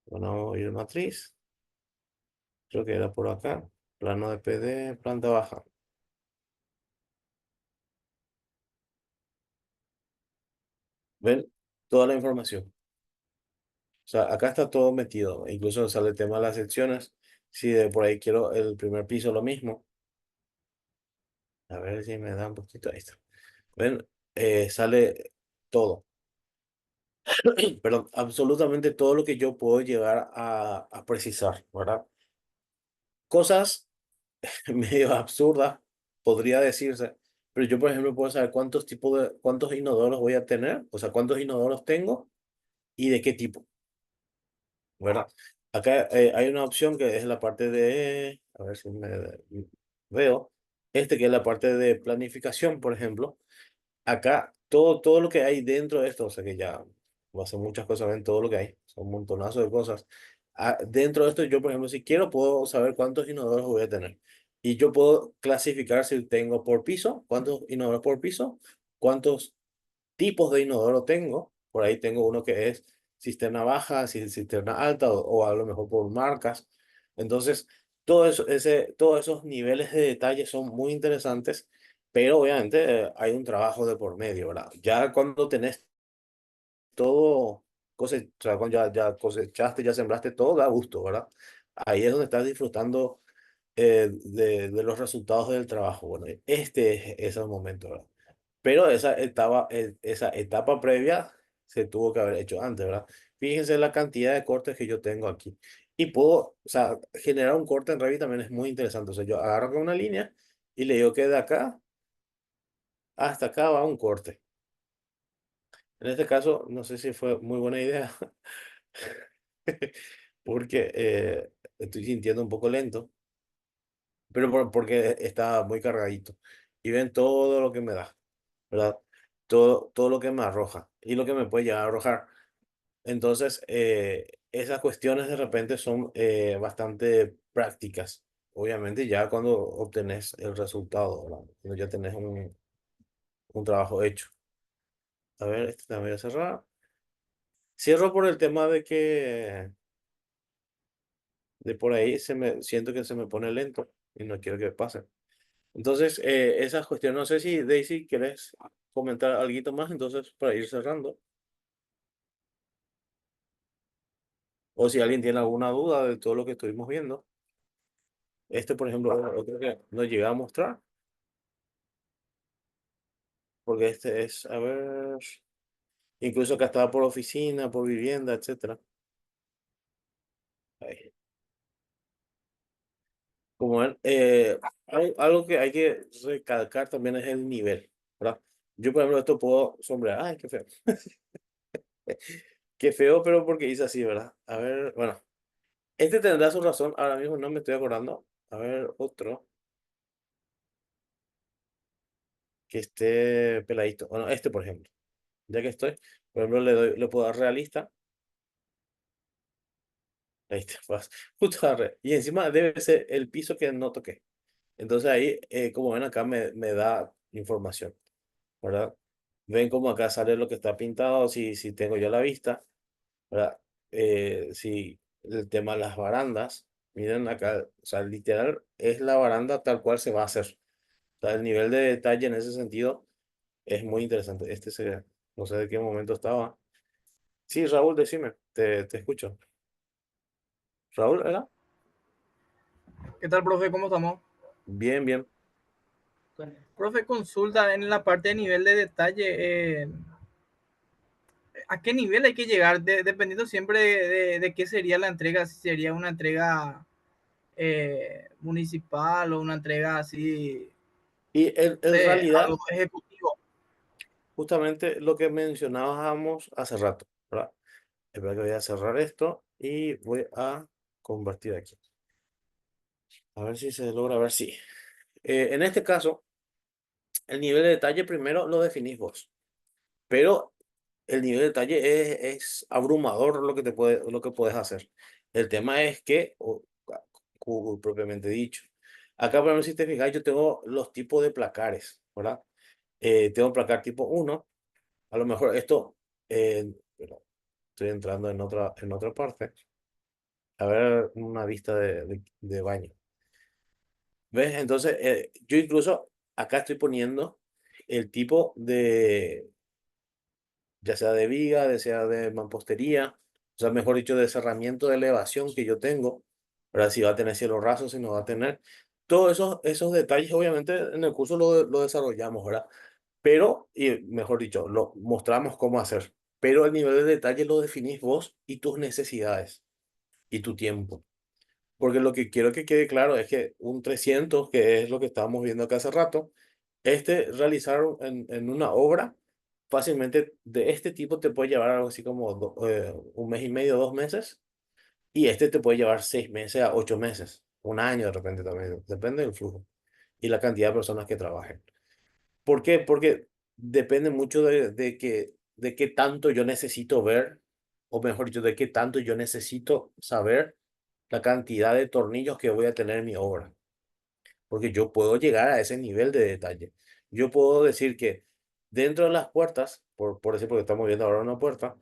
Bueno, ir matriz. Creo que era por acá. Plano de PD, planta baja. ¿Ven? Toda la información. O sea, acá está todo metido. Incluso sale el tema de las secciones. Si de por ahí quiero el primer piso, lo mismo. A ver si me da un poquito. Ahí está. ¿Ven? Sale todo. Perdón, absolutamente todo lo que yo puedo llegar a precisar, ¿verdad? Cosas medio absurdas, podría decirse. Pero yo, por ejemplo, puedo saber cuántos inodoros voy a tener. O sea, cuántos inodoros tengo y de qué tipo, ¿verdad? Acá hay una opción que es la parte de, a ver si me veo, que es la parte de planificación, por ejemplo. Acá todo lo que hay dentro de esto, o sea que ya va a ser muchas cosas en todo lo que hay, son un montonazo de cosas. Dentro de esto, yo, por ejemplo, si quiero, puedo saber cuántos inodoros voy a tener. Y yo puedo clasificar si tengo por piso, cuántos inodoros por piso, cuántos tipos de inodoro tengo. Por ahí tengo uno que es cisterna baja, cisterna alta o a lo mejor por marcas. Entonces, todos esos niveles de detalle son muy interesantes, pero obviamente hay un trabajo de por medio, ¿verdad? Ya cuando tenés todo, o sea, cuando ya cosechaste, ya sembraste todo, da gusto, ¿verdad? Ahí es donde estás disfrutando de los resultados del trabajo. Bueno, es el momento, ¿verdad? Pero esa etapa previa se tuvo que haber hecho antes, ¿verdad? Fíjense la cantidad de cortes que yo tengo aquí. Y puedo, o sea, generar un corte en Revit también es muy interesante. O sea, yo agarro con una línea y le digo que de acá hasta acá va un corte. En este caso, no sé si fue muy buena idea, porque estoy sintiendo un poco lento, pero porque está muy cargadito. Y ven todo lo que me da, ¿verdad? Todo lo que me arroja y lo que me puede llegar a arrojar. Entonces, esas cuestiones de repente son bastante prácticas. Obviamente, ya cuando obtenés el resultado, ¿verdad? Cuando ya tenés un trabajo hecho. A ver, este también voy a cerrar. Cierro por el tema de que de por ahí siento que se me pone lento y no quiero que pase. Entonces, esas cuestiones, no sé si Daisy quieres comentar algo más, entonces para ir cerrando. O si alguien tiene alguna duda de todo lo que estuvimos viendo. Por ejemplo, otro que nos llega a mostrar. porque este es, a ver, incluso acá estaba por oficina, por vivienda, etcétera. Ahí. Como ven, algo que hay que recalcar también es el nivel, ¿verdad? Yo, por ejemplo, esto puedo sombrear. Ay, qué feo. Qué feo, pero porque hice así, ¿verdad? A ver, bueno, este tendrá su razón. Ahora mismo no me estoy acordando. A ver, otro que esté peladito. Bueno, este, por ejemplo. Ya que estoy, por ejemplo, le puedo dar realista. Ahí está, pues, justo agarré. Y encima debe ser el piso que no toqué. Entonces ahí, como ven acá, me da información, ¿verdad? Ven como acá sale lo que está pintado, si tengo yo la vista, ¿verdad? Si el tema de las barandas, miren acá, o sea, literal es la baranda tal cual se va a hacer. O sea, el nivel de detalle en ese sentido es muy interesante. Este sería, no sé de qué momento estaba. Sí, Raúl, decime, te escucho. Raúl, ¿era? ¿Qué tal, profe? ¿Cómo estamos? Bien, bien. Profe, consulta en la parte de nivel de detalle. ¿A qué nivel hay que llegar? Dependiendo siempre de qué sería la entrega, si sería una entrega municipal o una entrega así Y en de realidad, algo ejecutivo. justamente lo que mencionábamos hace rato, ¿verdad? Espera que voy a cerrar esto y voy a convertir aquí. A ver si se logra ver si. En este caso, el nivel de detalle primero lo definís vos, pero el nivel de detalle es abrumador lo que puedes hacer. El tema es que, propiamente dicho, acá por ejemplo, si te fijas, yo tengo los tipos de placares, ¿verdad? Tengo placar tipo uno. A lo mejor esto, pero estoy entrando en otra parte. A ver, una vista de baño. ¿Ves? Entonces, yo incluso acá estoy poniendo el tipo de, ya sea de viga, ya sea de mampostería, o sea, mejor dicho, de cerramiento de elevación que yo tengo. Ahora si va a tener cielo raso, si no va a tener. Todos esos detalles, obviamente, en el curso lo desarrollamos, ¿verdad? Pero, y mejor dicho, lo mostramos cómo hacer. Pero el nivel de detalle lo definís vos y tus necesidades y tu tiempo. Porque lo que quiero que quede claro es que un 300 que es lo que estábamos viendo acá hace rato, realizar en una obra, fácilmente de este tipo te puede llevar algo así como un mes y medio, 2 meses, y este te puede llevar 6 meses a 8 meses, un año de repente también, depende del flujo y la cantidad de personas que trabajen. ¿Por qué? Porque depende mucho de qué tanto yo necesito ver, o mejor dicho, de qué tanto yo necesito saber la cantidad de tornillos que voy a tener en mi obra. Porque yo puedo llegar a ese nivel de detalle. Yo puedo decir que dentro de las puertas, por decir, porque estamos viendo ahora una puerta,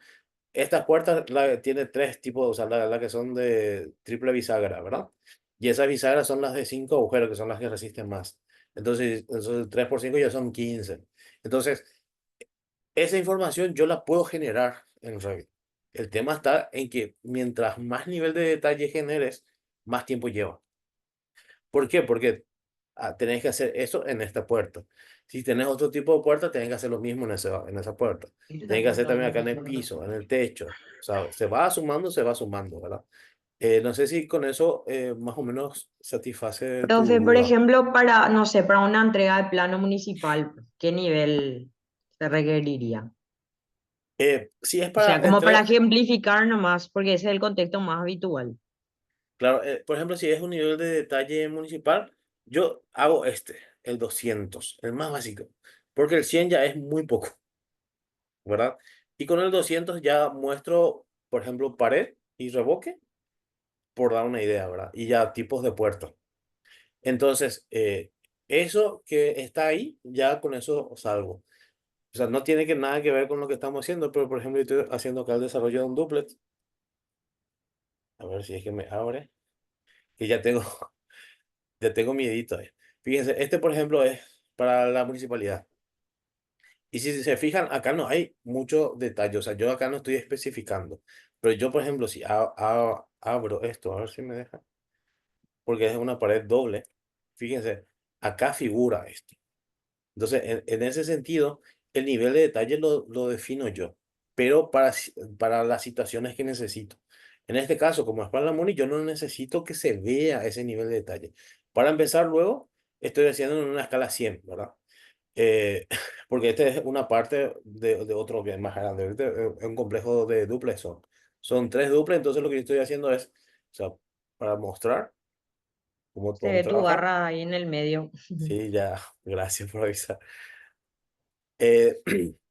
estas puertas tiene tres tipos, o sea, la que son de triple bisagra, ¿verdad? Y esas bisagras son las de 5 agujeros, que son las que resisten más. Entonces 3 por 5 ya son 15. Entonces, esa información yo la puedo generar en Revit. El tema está en que mientras más nivel de detalle generes, más tiempo lleva. ¿Por qué? Porque tenés que hacer eso en esta puerta. Si tenés otro tipo de puerta, tenés que hacer lo mismo en esa puerta. Tenés que hacer también acá en el piso, en el techo. O sea, se va sumando, ¿verdad? No sé si con eso más o menos satisface tu Profe, por duda. ejemplo, para, no sé, para una entrega de plano municipal, ¿qué nivel se requeriría? Si es O para sea, como para entrega, ejemplificar nomás, porque ese es el contexto más habitual. claro, por ejemplo, si es un nivel de detalle municipal, yo hago el 200 el más básico, porque el 100 ya es muy poco, ¿verdad? Y con el 200 ya muestro, por ejemplo, pared y revoque, por dar una idea, ¿verdad? Y ya tipos de puertas. Entonces, eso que está ahí, ya con eso salgo. O sea, no tiene nada que ver con lo que estamos haciendo, pero por ejemplo, yo estoy haciendo acá el desarrollo de un duplex. A ver si es que me abre, que ya tengo, ya tengo miedito ahí. Fíjense, este por ejemplo es para la municipalidad. Y si se fijan, acá no hay mucho detalle. O sea, yo acá no estoy especificando. Pero yo, por ejemplo, si abro esto, a ver si me deja, porque es una pared doble. Fíjense, acá figura esto. Entonces, en ese sentido, el nivel de detalle lo defino yo, pero para las situaciones que necesito. En este caso, como es para la Moni, yo no necesito que se vea ese nivel de detalle. Para empezar, luego, estoy haciendo en una escala 100, ¿verdad? Eh, porque esta es una parte de otro bien más grande. Este es un complejo de duples, son tres duples, entonces lo que yo estoy haciendo es, o sea, para mostrar cómo Se podemos ve tu trabajar. barra ahí en el medio. Sí, ya, gracias por avisar. Eh,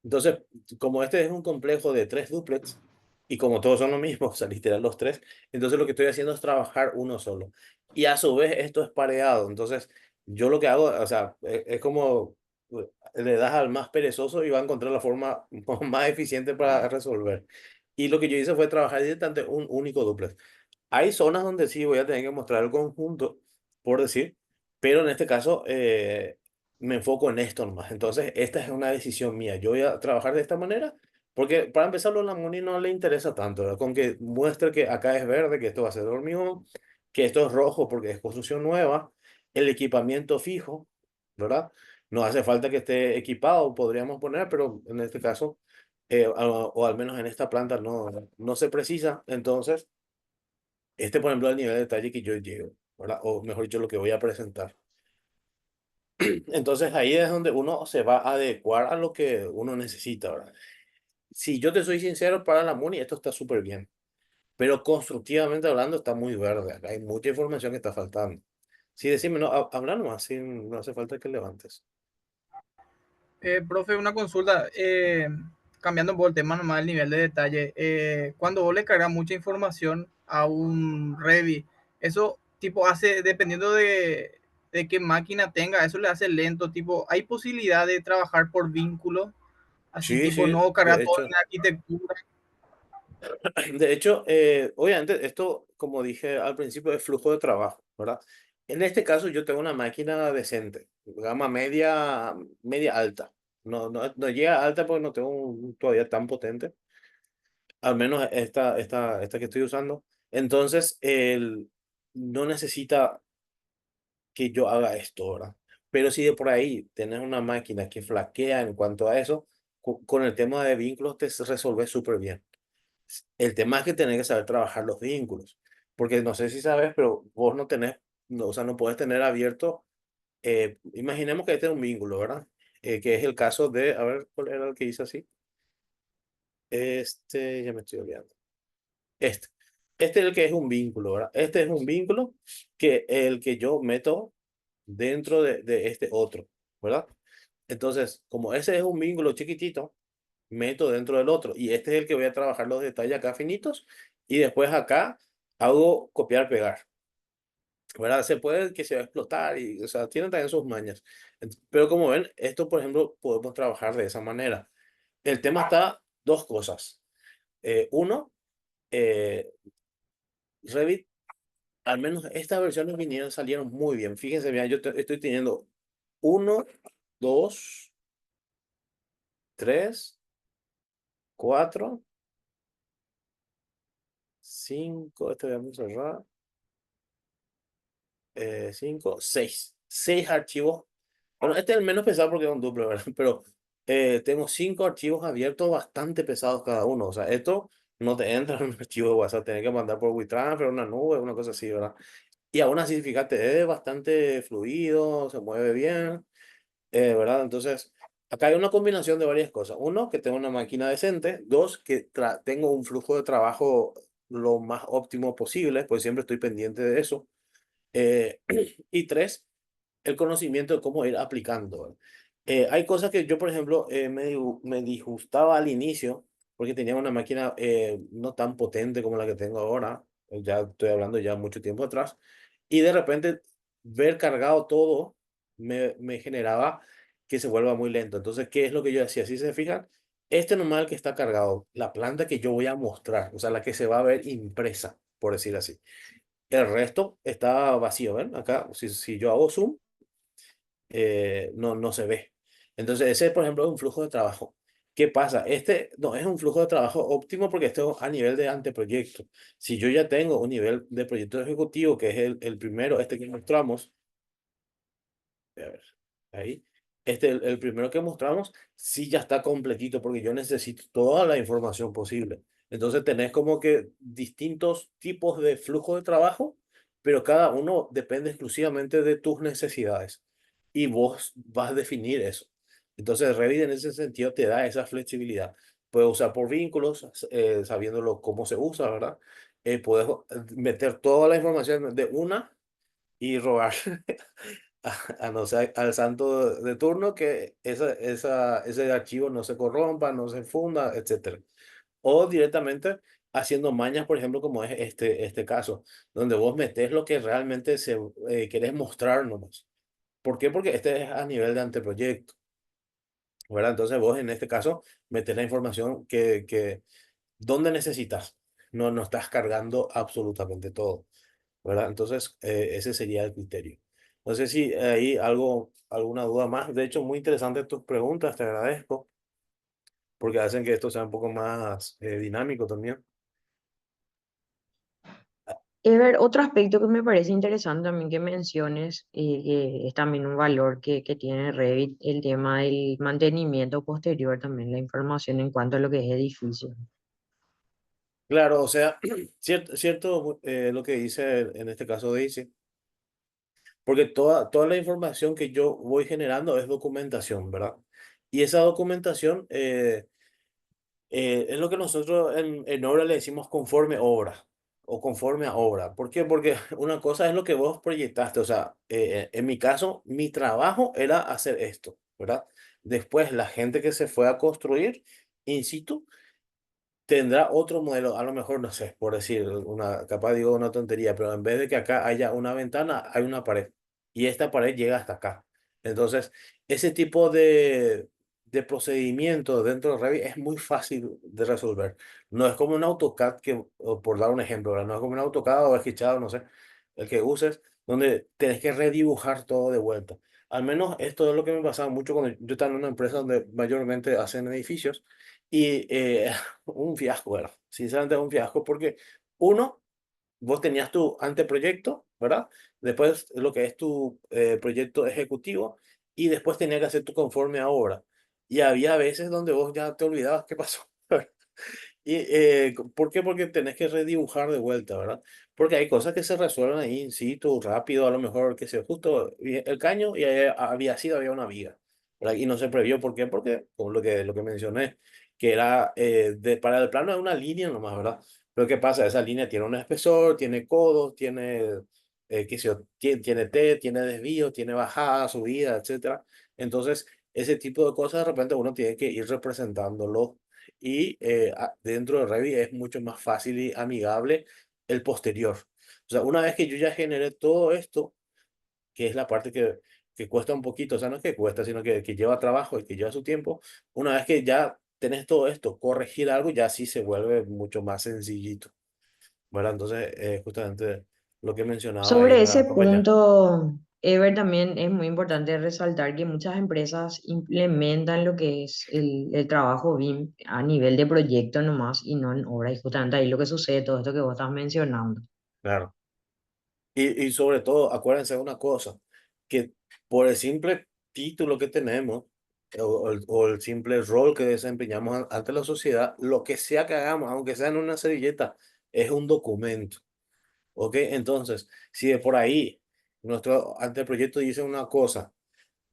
entonces, como este es un complejo de tres duplets y como todos son lo mismo, o sea, literal los tres, entonces lo que estoy haciendo es trabajar uno solo. Y a su vez esto es pareado. Entonces, yo lo que hago, o sea, es como le das al más perezoso y va a encontrar la forma más eficiente para resolver. Y lo que yo hice fue trabajar directamente un único duplex. Hay zonas donde sí voy a tener que mostrar el conjunto, por decir, pero en este caso me enfoco en esto nomás. Entonces, esta es una decisión mía. Yo voy a trabajar de esta manera porque para empezar, a la Moni no le interesa tanto, ¿verdad? Con que muestre que acá es verde, que esto va a ser hormigón, que esto es rojo porque es construcción nueva, el equipamiento fijo, ¿verdad? No hace falta que esté equipado, podríamos poner, pero en este caso, o al menos en esta planta no se precisa. Entonces, este, por ejemplo, es el nivel de detalle que yo llego, ¿verdad? O mejor dicho, lo que voy a presentar. Entonces ahí es donde uno se va a adecuar a lo que uno necesita, ¿verdad? Si yo te soy sincero, para la Muni esto está súper bien, pero constructivamente hablando está muy verde. Acá hay mucha información que está faltando. Sí, decime, no, habla nomás, sí, no hace falta que levantes. Profe, una consulta, cambiando un poco el tema nomás del nivel de detalle. Cuando vos le cargas mucha información a un Revit, eso tipo hace, dependiendo de qué máquina tenga, eso le hace lento, tipo, ¿hay posibilidad de trabajar por vínculo? Así Sí, tipo, sí, no cargar de todo hecho. en la arquitectura. De hecho, obviamente esto, como dije al principio, es flujo de trabajo, ¿verdad? En este caso yo tengo una máquina decente, gama media, media alta. No llega a alta porque no tengo todavía tan potente, al menos esta que estoy usando. Entonces, no necesita que yo haga esto, ¿verdad? Pero si de por ahí tenés una máquina que flaquea en cuanto a eso, con el tema de vínculos te resolves súper bien. El tema es que tenés que saber trabajar los vínculos, porque no sé si sabes, pero vos no tenés, no, o sea, no puedes tener abierto, imaginemos que este es un vínculo, ¿verdad? Que es el caso de, a ver, ¿cuál era el que hice así? Ya me estoy olvidando. Este. Este es el que es un vínculo, ¿verdad? Este es un vínculo que el que yo meto dentro de este otro, ¿verdad? Entonces, como ese es un vínculo chiquitito, meto dentro del otro. Y este es el que voy a trabajar los detalles acá finitos. Y después acá hago copiar, pegar. ¿Verdad? Se puede que se va a explotar y, o sea, tiene también sus mañas. Pero como ven, esto, por ejemplo, podemos trabajar de esa manera. El tema está dos cosas. Uno, eh, Revit, al menos estas versiones vinieron, salieron muy bien. Fíjense, mira, yo estoy teniendo uno, dos, tres, cuatro, cinco, este voy a cerrar. Cinco, seis. Seis archivos. Bueno, este es el menos pesado porque es un duple, ¿verdad? Pero tengo cinco archivos abiertos bastante pesados cada uno. O sea, esto no te entra en un archivo de WhatsApp, tenés que mandar por WeTransfer, una nube, una cosa así, ¿verdad? Y aún así, fíjate, es bastante fluido, se mueve bien, ¿verdad? Entonces, acá hay una combinación de varias cosas. Uno, que tengo una máquina decente. Dos, que tengo un flujo de trabajo lo más óptimo posible, pues siempre estoy pendiente de eso. Eh, y tres, el conocimiento de cómo ir aplicando, ¿verdad? Hay cosas que yo, por ejemplo, me disgustaba al inicio porque tenía una máquina no tan potente como la que tengo ahora. Ya estoy hablando ya mucho tiempo atrás. Y de repente ver cargado todo me generaba que se vuelva muy lento. Entonces, ¿qué es lo que yo hacía? Si se fijan, este normal que está cargado, la planta que yo voy a mostrar, o sea, la que se va a ver impresa, por decir así. El resto está vacío, ¿ven? Acá, si yo hago zoom, no se ve. Entonces, ese, por ejemplo, es un flujo de trabajo. ¿Qué pasa? Este no es un flujo de trabajo óptimo porque esto es a nivel de anteproyecto. Si yo ya tengo un nivel de proyecto ejecutivo, que es el primero, este que mostramos, a ver, ahí. el primero que mostramos, sí ya está completito porque yo necesito toda la información posible. Entonces tenés como que distintos tipos de flujo de trabajo, pero cada uno depende exclusivamente de tus necesidades y vos vas a definir eso. Entonces Revit en ese sentido te da esa flexibilidad. Puedes usar por vínculos, sabiéndolo cómo se usa, ¿verdad? Puedes meter toda la información de una y robar a no ser al santo de turno que ese archivo no se corrompa, no se funda, etcétera. O directamente haciendo mañas, por ejemplo, como es este caso, donde vos metés lo que realmente querés mostrar nomás. ¿Por qué? Porque este es a nivel de anteproyecto, ¿verdad? Entonces vos en este caso metés la información ¿dónde necesitas? No estás cargando absolutamente todo, ¿verdad? Entonces, ese sería el criterio. No sé si hay alguna duda más. De hecho, muy interesantes tus preguntas, te agradezco, porque hacen que esto sea un poco más dinámico también. Ever, otro aspecto que me parece interesante también que menciones, que es también un valor que tiene Revit, el tema del mantenimiento posterior, también la información en cuanto a lo que es edificio. Claro, o sea, cierto lo que dice en este caso Daisy, porque toda la información que yo voy generando es documentación, ¿verdad? Y esa documentación es lo que nosotros en obra le decimos conforme obra o conforme a obra. ¿Por qué? Porque una cosa es lo que vos proyectaste. O sea, en mi caso, mi trabajo era hacer esto, ¿verdad? Después, la gente que se fue a construir in situ tendrá otro modelo, a lo mejor, no sé, por decir capaz digo una tontería, pero en vez de que acá haya una ventana, hay una pared y esta pared llega hasta acá. Entonces, ese tipo de procedimiento dentro de Revit es muy fácil de resolver. No es como un AutoCAD o por dar un ejemplo, ¿verdad? No es como un AutoCAD o Sketchado, no sé, el que uses, donde tenés que redibujar todo de vuelta. Al menos esto es lo que me pasaba mucho cuando yo estaba en una empresa donde mayormente hacen edificios y un fiasco, ¿verdad? Sinceramente es un fiasco porque uno, vos tenías tu anteproyecto, ¿verdad? Después lo que es tu proyecto ejecutivo y después tenías que hacer tu conforme a obra. Y había veces donde vos ya te olvidabas qué pasó. ¿Y por qué? Porque tenés que redibujar de vuelta, ¿verdad? Porque hay cosas que se resuelven ahí in situ, rápido, a lo mejor que se justo el caño y había una viga, ¿verdad? Y no se previó, ¿por qué? Porque, como lo que mencioné, que era, para el plano de una línea nomás, ¿verdad? Pero ¿qué pasa? Esa línea tiene un espesor, tiene codos, qué sé yo, tiene T, tiene desvío, tiene bajada, subida, etcétera. Entonces, ese tipo de cosas de repente uno tiene que ir representándolo y dentro de Revit es mucho más fácil y amigable el posterior. O sea, una vez que yo ya generé todo esto, que es la parte que cuesta un poquito, o sea, no es que cuesta, sino que lleva trabajo y que lleva su tiempo, una vez que ya tenés todo esto, corregir algo ya sí se vuelve mucho más sencillito, ¿verdad? Entonces, justamente lo que mencionaba ahí Sobre ese la compañía. punto, Ever, también es muy importante resaltar que muchas empresas implementan lo que es el trabajo BIM a nivel de proyecto nomás y no en obra. Y justamente ahí lo que sucede, todo esto que vos estás mencionando. Claro. Y sobre todo, acuérdense de una cosa, que por el simple título que tenemos o el simple rol que desempeñamos ante la sociedad, lo que sea que hagamos, aunque sea en una servilleta, es un documento. ¿Ok? Entonces, si de por ahí nuestro anteproyecto dice una cosa,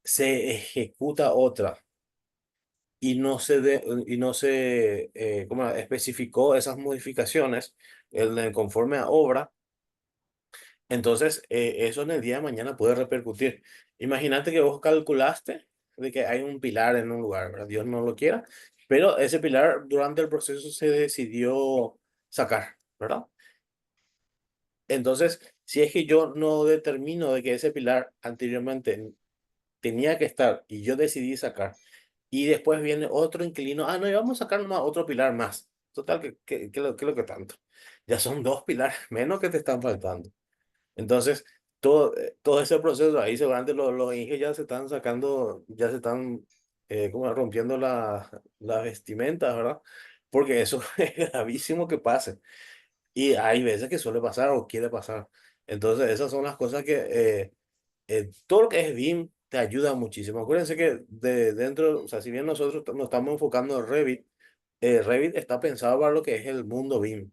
se ejecuta otra y no se ¿cómo especificó esas modificaciones conforme a obra, entonces, eso en el día de mañana puede repercutir. Imagínate que vos calculaste de que hay un pilar en un lugar, ¿verdad? Dios no lo quiera, pero ese pilar durante el proceso se decidió sacar, ¿verdad? Entonces, si es que yo no determino de que ese pilar anteriormente tenía que estar y yo decidí sacar, y después viene otro inquilino, no, y vamos a sacar nomás otro pilar más. Total, que lo que tanto. Ya son dos pilares menos que te están faltando. Entonces, todo ese proceso, ahí seguramente los ingenieros ya se están sacando, ya se están como rompiendo las vestimentas, ¿verdad? Porque eso es gravísimo que pase. Y hay veces que suele pasar o quiere pasar. Entonces, esas son las cosas que todo lo que es BIM te ayuda muchísimo. Acuérdense que de dentro, o sea, si bien nosotros nos estamos enfocando en Revit, Revit está pensado para lo que es el mundo BIM.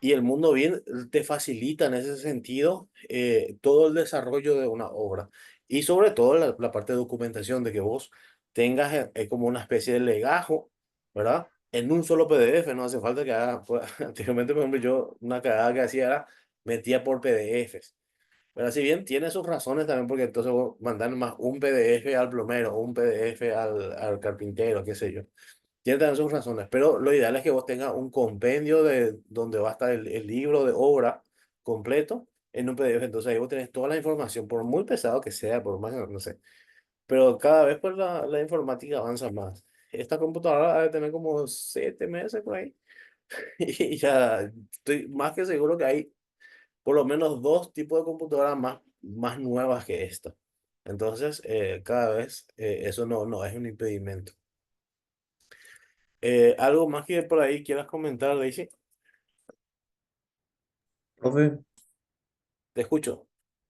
Y el mundo BIM te facilita en ese sentido todo el desarrollo de una obra. Y sobre todo la parte de documentación, de que vos tengas como una especie de legajo, ¿verdad? En un solo PDF, no hace falta que haga, pues, anteriormente, por ejemplo, yo una cagada que hacía era metía por PDFs. Pero si bien tiene sus razones también, porque entonces vos mandar más un PDF al plomero, un PDF al carpintero, qué sé yo. Tiene también sus razones, pero lo ideal es que vos tengas un compendio de donde va a estar el libro de obra completo en un PDF. Entonces ahí vos tenés toda la información, por muy pesado que sea, por más, no sé. Pero cada vez pues la informática avanza más. Esta computadora debe tener como 7 meses por ahí. Y ya estoy más que seguro que hay por lo menos dos tipos de computadoras más nuevas que esta. Entonces, cada vez eso no es un impedimento. ¿Algo más que por ahí quieras comentar, Daisy? Profe, Te escucho.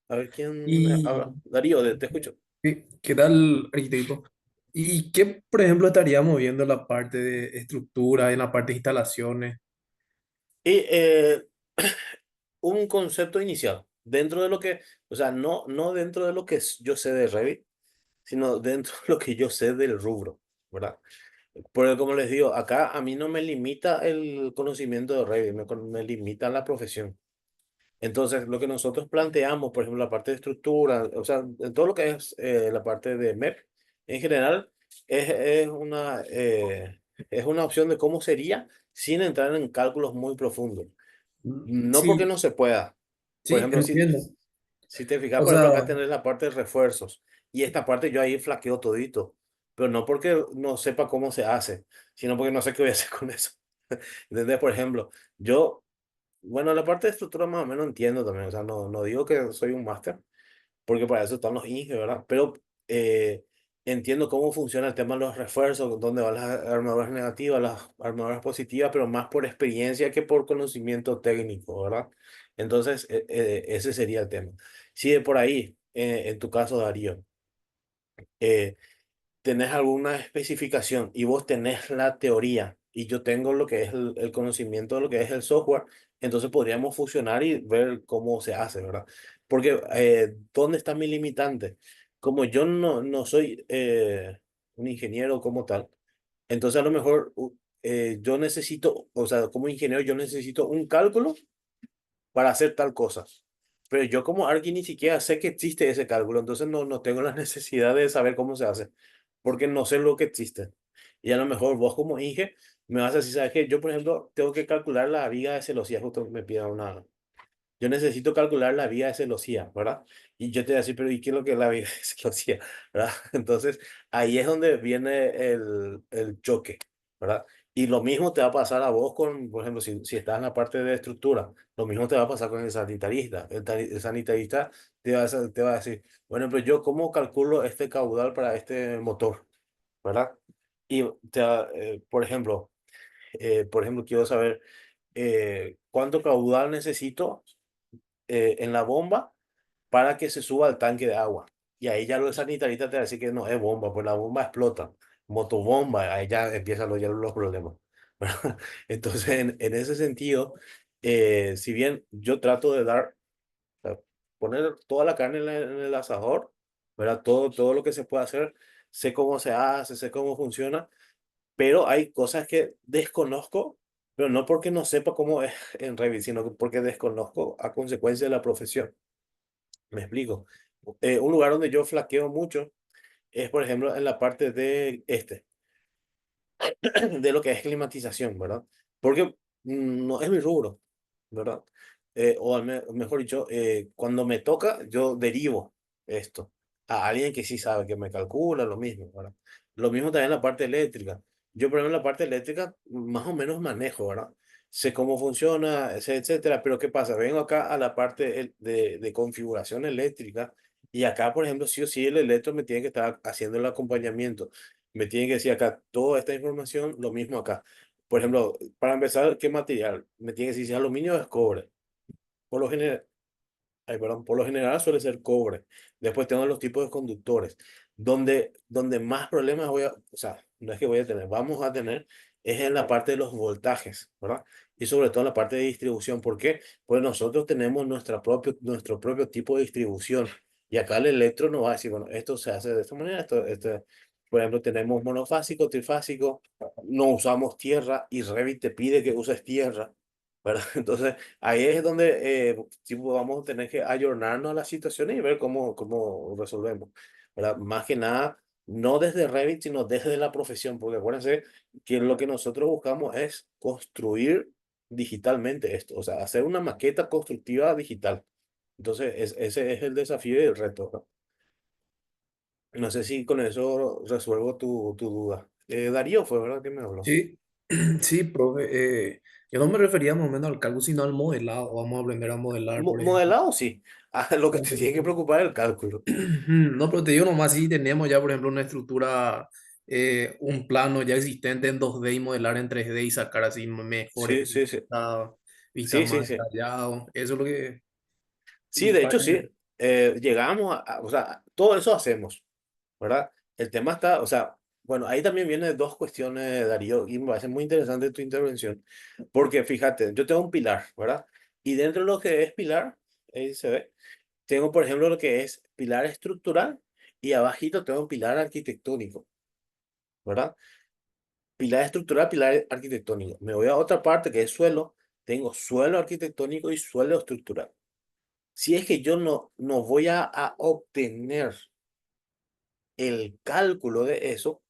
A ver quién ¿y habla. Darío, te escucho. qué tal, arquitecto? ¿Y qué, por ejemplo, estaríamos viendo en la parte de estructura, en la parte de instalaciones? Y un concepto inicial, dentro de lo que, o sea, no dentro de lo que yo sé de Revit, sino dentro de lo que yo sé del rubro, ¿verdad? Porque como les digo, acá a mí no me limita el conocimiento de Revit, me limita la profesión. Entonces, lo que nosotros planteamos, por ejemplo, la parte de estructura, o sea, en todo lo que es la parte de MEP, en general, es una opción de cómo sería sin entrar en cálculos muy profundos. No porque Sí, no se pueda. Por sí, ejemplo, entiendo. si te fijas, O por ejemplo, acá sea, tenés la parte de refuerzos y esta parte yo ahí flaqueo todito, pero no porque no sepa cómo se hace, sino porque no sé qué voy a hacer con eso. ¿Entendés? Por ejemplo, yo bueno, la parte de estructura más o menos entiendo también, o sea, no digo que soy un máster, porque para eso están los INGE, ¿verdad? Pero eh, entiendo cómo funciona el tema de los refuerzos, dónde van las armaduras negativas, las armaduras positivas, pero más por experiencia que por conocimiento técnico, ¿verdad? Entonces, ese sería el tema. Si de por ahí, en tu caso, Darío, eh, tenés alguna especificación y vos tenés la teoría y yo tengo lo que es el conocimiento de lo que es el software, entonces podríamos fusionar y ver cómo se hace, ¿verdad? Porque ¿dónde está mi limitante? Como yo no soy un ingeniero como tal, entonces a lo mejor yo necesito, o sea, como ingeniero yo necesito un cálculo para hacer tal cosa. Pero yo como alguien ni siquiera sé que existe ese cálculo, entonces no tengo la necesidad de saber cómo se hace, porque no sé lo que existe. Y a lo mejor vos como Inge me vas a decir, ¿sabes qué? Yo, por ejemplo, tengo que calcular la viga de celosía, justo me pida una... Yo necesito calcular la viga de celosía, ¿verdad? Y yo te voy a decir, pero ¿y qué es lo que es la viga de celosía? ¿Verdad? Entonces, ahí es donde viene el choque, ¿verdad? Y lo mismo te va a pasar a vos con, por ejemplo, si estás en la parte de estructura, lo mismo te va a pasar con el sanitarista. El sanitarista te va a decir, bueno, pero yo, ¿cómo calculo este caudal para este motor? ¿Verdad? Y por ejemplo, quiero saber cuánto caudal necesito en la bomba para que se suba al tanque de agua. Y ahí ya los sanitaristas te va a decir que no es bomba, pues la bomba explota. Motobomba, ahí ya empiezan ya los problemas. ¿Verdad? Entonces, en ese sentido, si bien yo trato de dar, o sea, poner toda la carne en el asador, ¿verdad? Todo lo que se puede hacer, sé cómo se hace, sé cómo funciona, pero hay cosas que desconozco, pero no porque no sepa cómo es en Revit, sino porque desconozco a consecuencia de la profesión. Me explico. Un lugar donde yo flaqueo mucho es, por ejemplo, en la parte de lo que es climatización, ¿verdad? Porque no es mi rubro, ¿verdad? Mejor dicho, cuando me toca, yo derivo esto a alguien que sí sabe, que me calcula lo mismo, ¿verdad? Lo mismo también en la parte eléctrica. Yo, por ejemplo, en la parte eléctrica, más o menos manejo, ¿verdad? Sé cómo funciona, sé, etcétera, pero ¿qué pasa? Vengo acá a la parte de configuración eléctrica y acá, por ejemplo, sí o sí el electro me tiene que estar haciendo el acompañamiento. Me tiene que decir acá toda esta información, lo mismo acá. Por ejemplo, para empezar, ¿qué material? Me tiene que decir si es aluminio o es cobre. Por lo general, Ay, perdón, por lo general suele ser cobre. Después tengo los tipos de conductores. Donde más problemas o sea, no es que voy a tener, vamos a tener, es en la parte de los voltajes, ¿verdad? Y sobre todo en la parte de distribución. ¿Por qué? Pues nosotros tenemos nuestro propio tipo de distribución. Y acá el electro nos va a decir, bueno, esto se hace de esta manera, por ejemplo, tenemos monofásico, trifásico, no usamos tierra y Revit te pide que uses tierra, ¿verdad? Entonces, ahí es donde tipo, vamos a tener que ayornarnos a las situaciones y ver cómo resolvemos, ¿verdad? Más que nada, no desde Revit, sino desde la profesión, porque acuérdense que lo que nosotros buscamos es construir digitalmente esto, o sea, hacer una maqueta constructiva digital. Entonces, ese es el desafío y el reto, ¿no? No sé si con eso resuelvo tu duda. Darío fue, ¿verdad? Que me habló. Sí, sí, profe. Yo no me refería más o menos al cálculo, sino al modelado. Vamos a aprender a modelar, por ejemplo. Modelado, sí. Ah, lo que Por te tiene que ejemplo. preocupar es el cálculo. No, pero te digo nomás si tenemos ya, por ejemplo, una estructura, un plano ya existente en 2D y modelar en 3D y sacar así mejores Sí, sí, sí. resultados, vistas Sí, sí, más sí. detallados. Eso es lo que... Sí, Y de para... hecho, sí. Llegamos o sea, todo eso hacemos, ¿verdad? El tema está, o sea, bueno, ahí también vienen dos cuestiones, Darío, y me parece muy interesante tu intervención, porque fíjate, yo tengo un pilar, ¿verdad? Y dentro de lo que es pilar, ahí se ve, tengo, por ejemplo, lo que es pilar estructural y abajito tengo un pilar arquitectónico, ¿verdad? Pilar estructural, pilar arquitectónico. Me voy a otra parte que es suelo, tengo suelo arquitectónico y suelo estructural. Si es que yo no voy a obtener el cálculo de eso,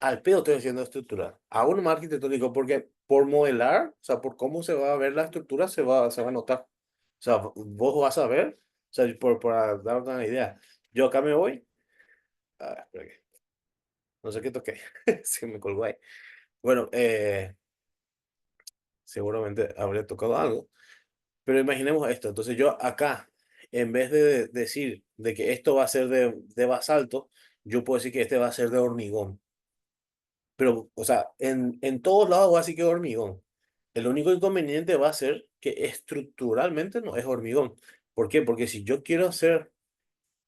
al pedo estoy haciendo estructural. Hago un arquitectónico porque por modelar, o sea, por cómo se va a ver la estructura, se va a notar. O sea, vos vas a ver, o sea, para dar una idea. Yo acá me voy. Espera no sé qué toqué. Se me colgó ahí. Bueno, seguramente habré tocado algo. Pero imaginemos esto. Entonces yo acá, en vez de decir de que esto va a ser de basalto, yo puedo decir que este va a ser de hormigón. Pero, o sea, en todos lados va a ser que es hormigón. El único inconveniente va a ser que estructuralmente no es hormigón. ¿Por qué? Porque si yo quiero hacer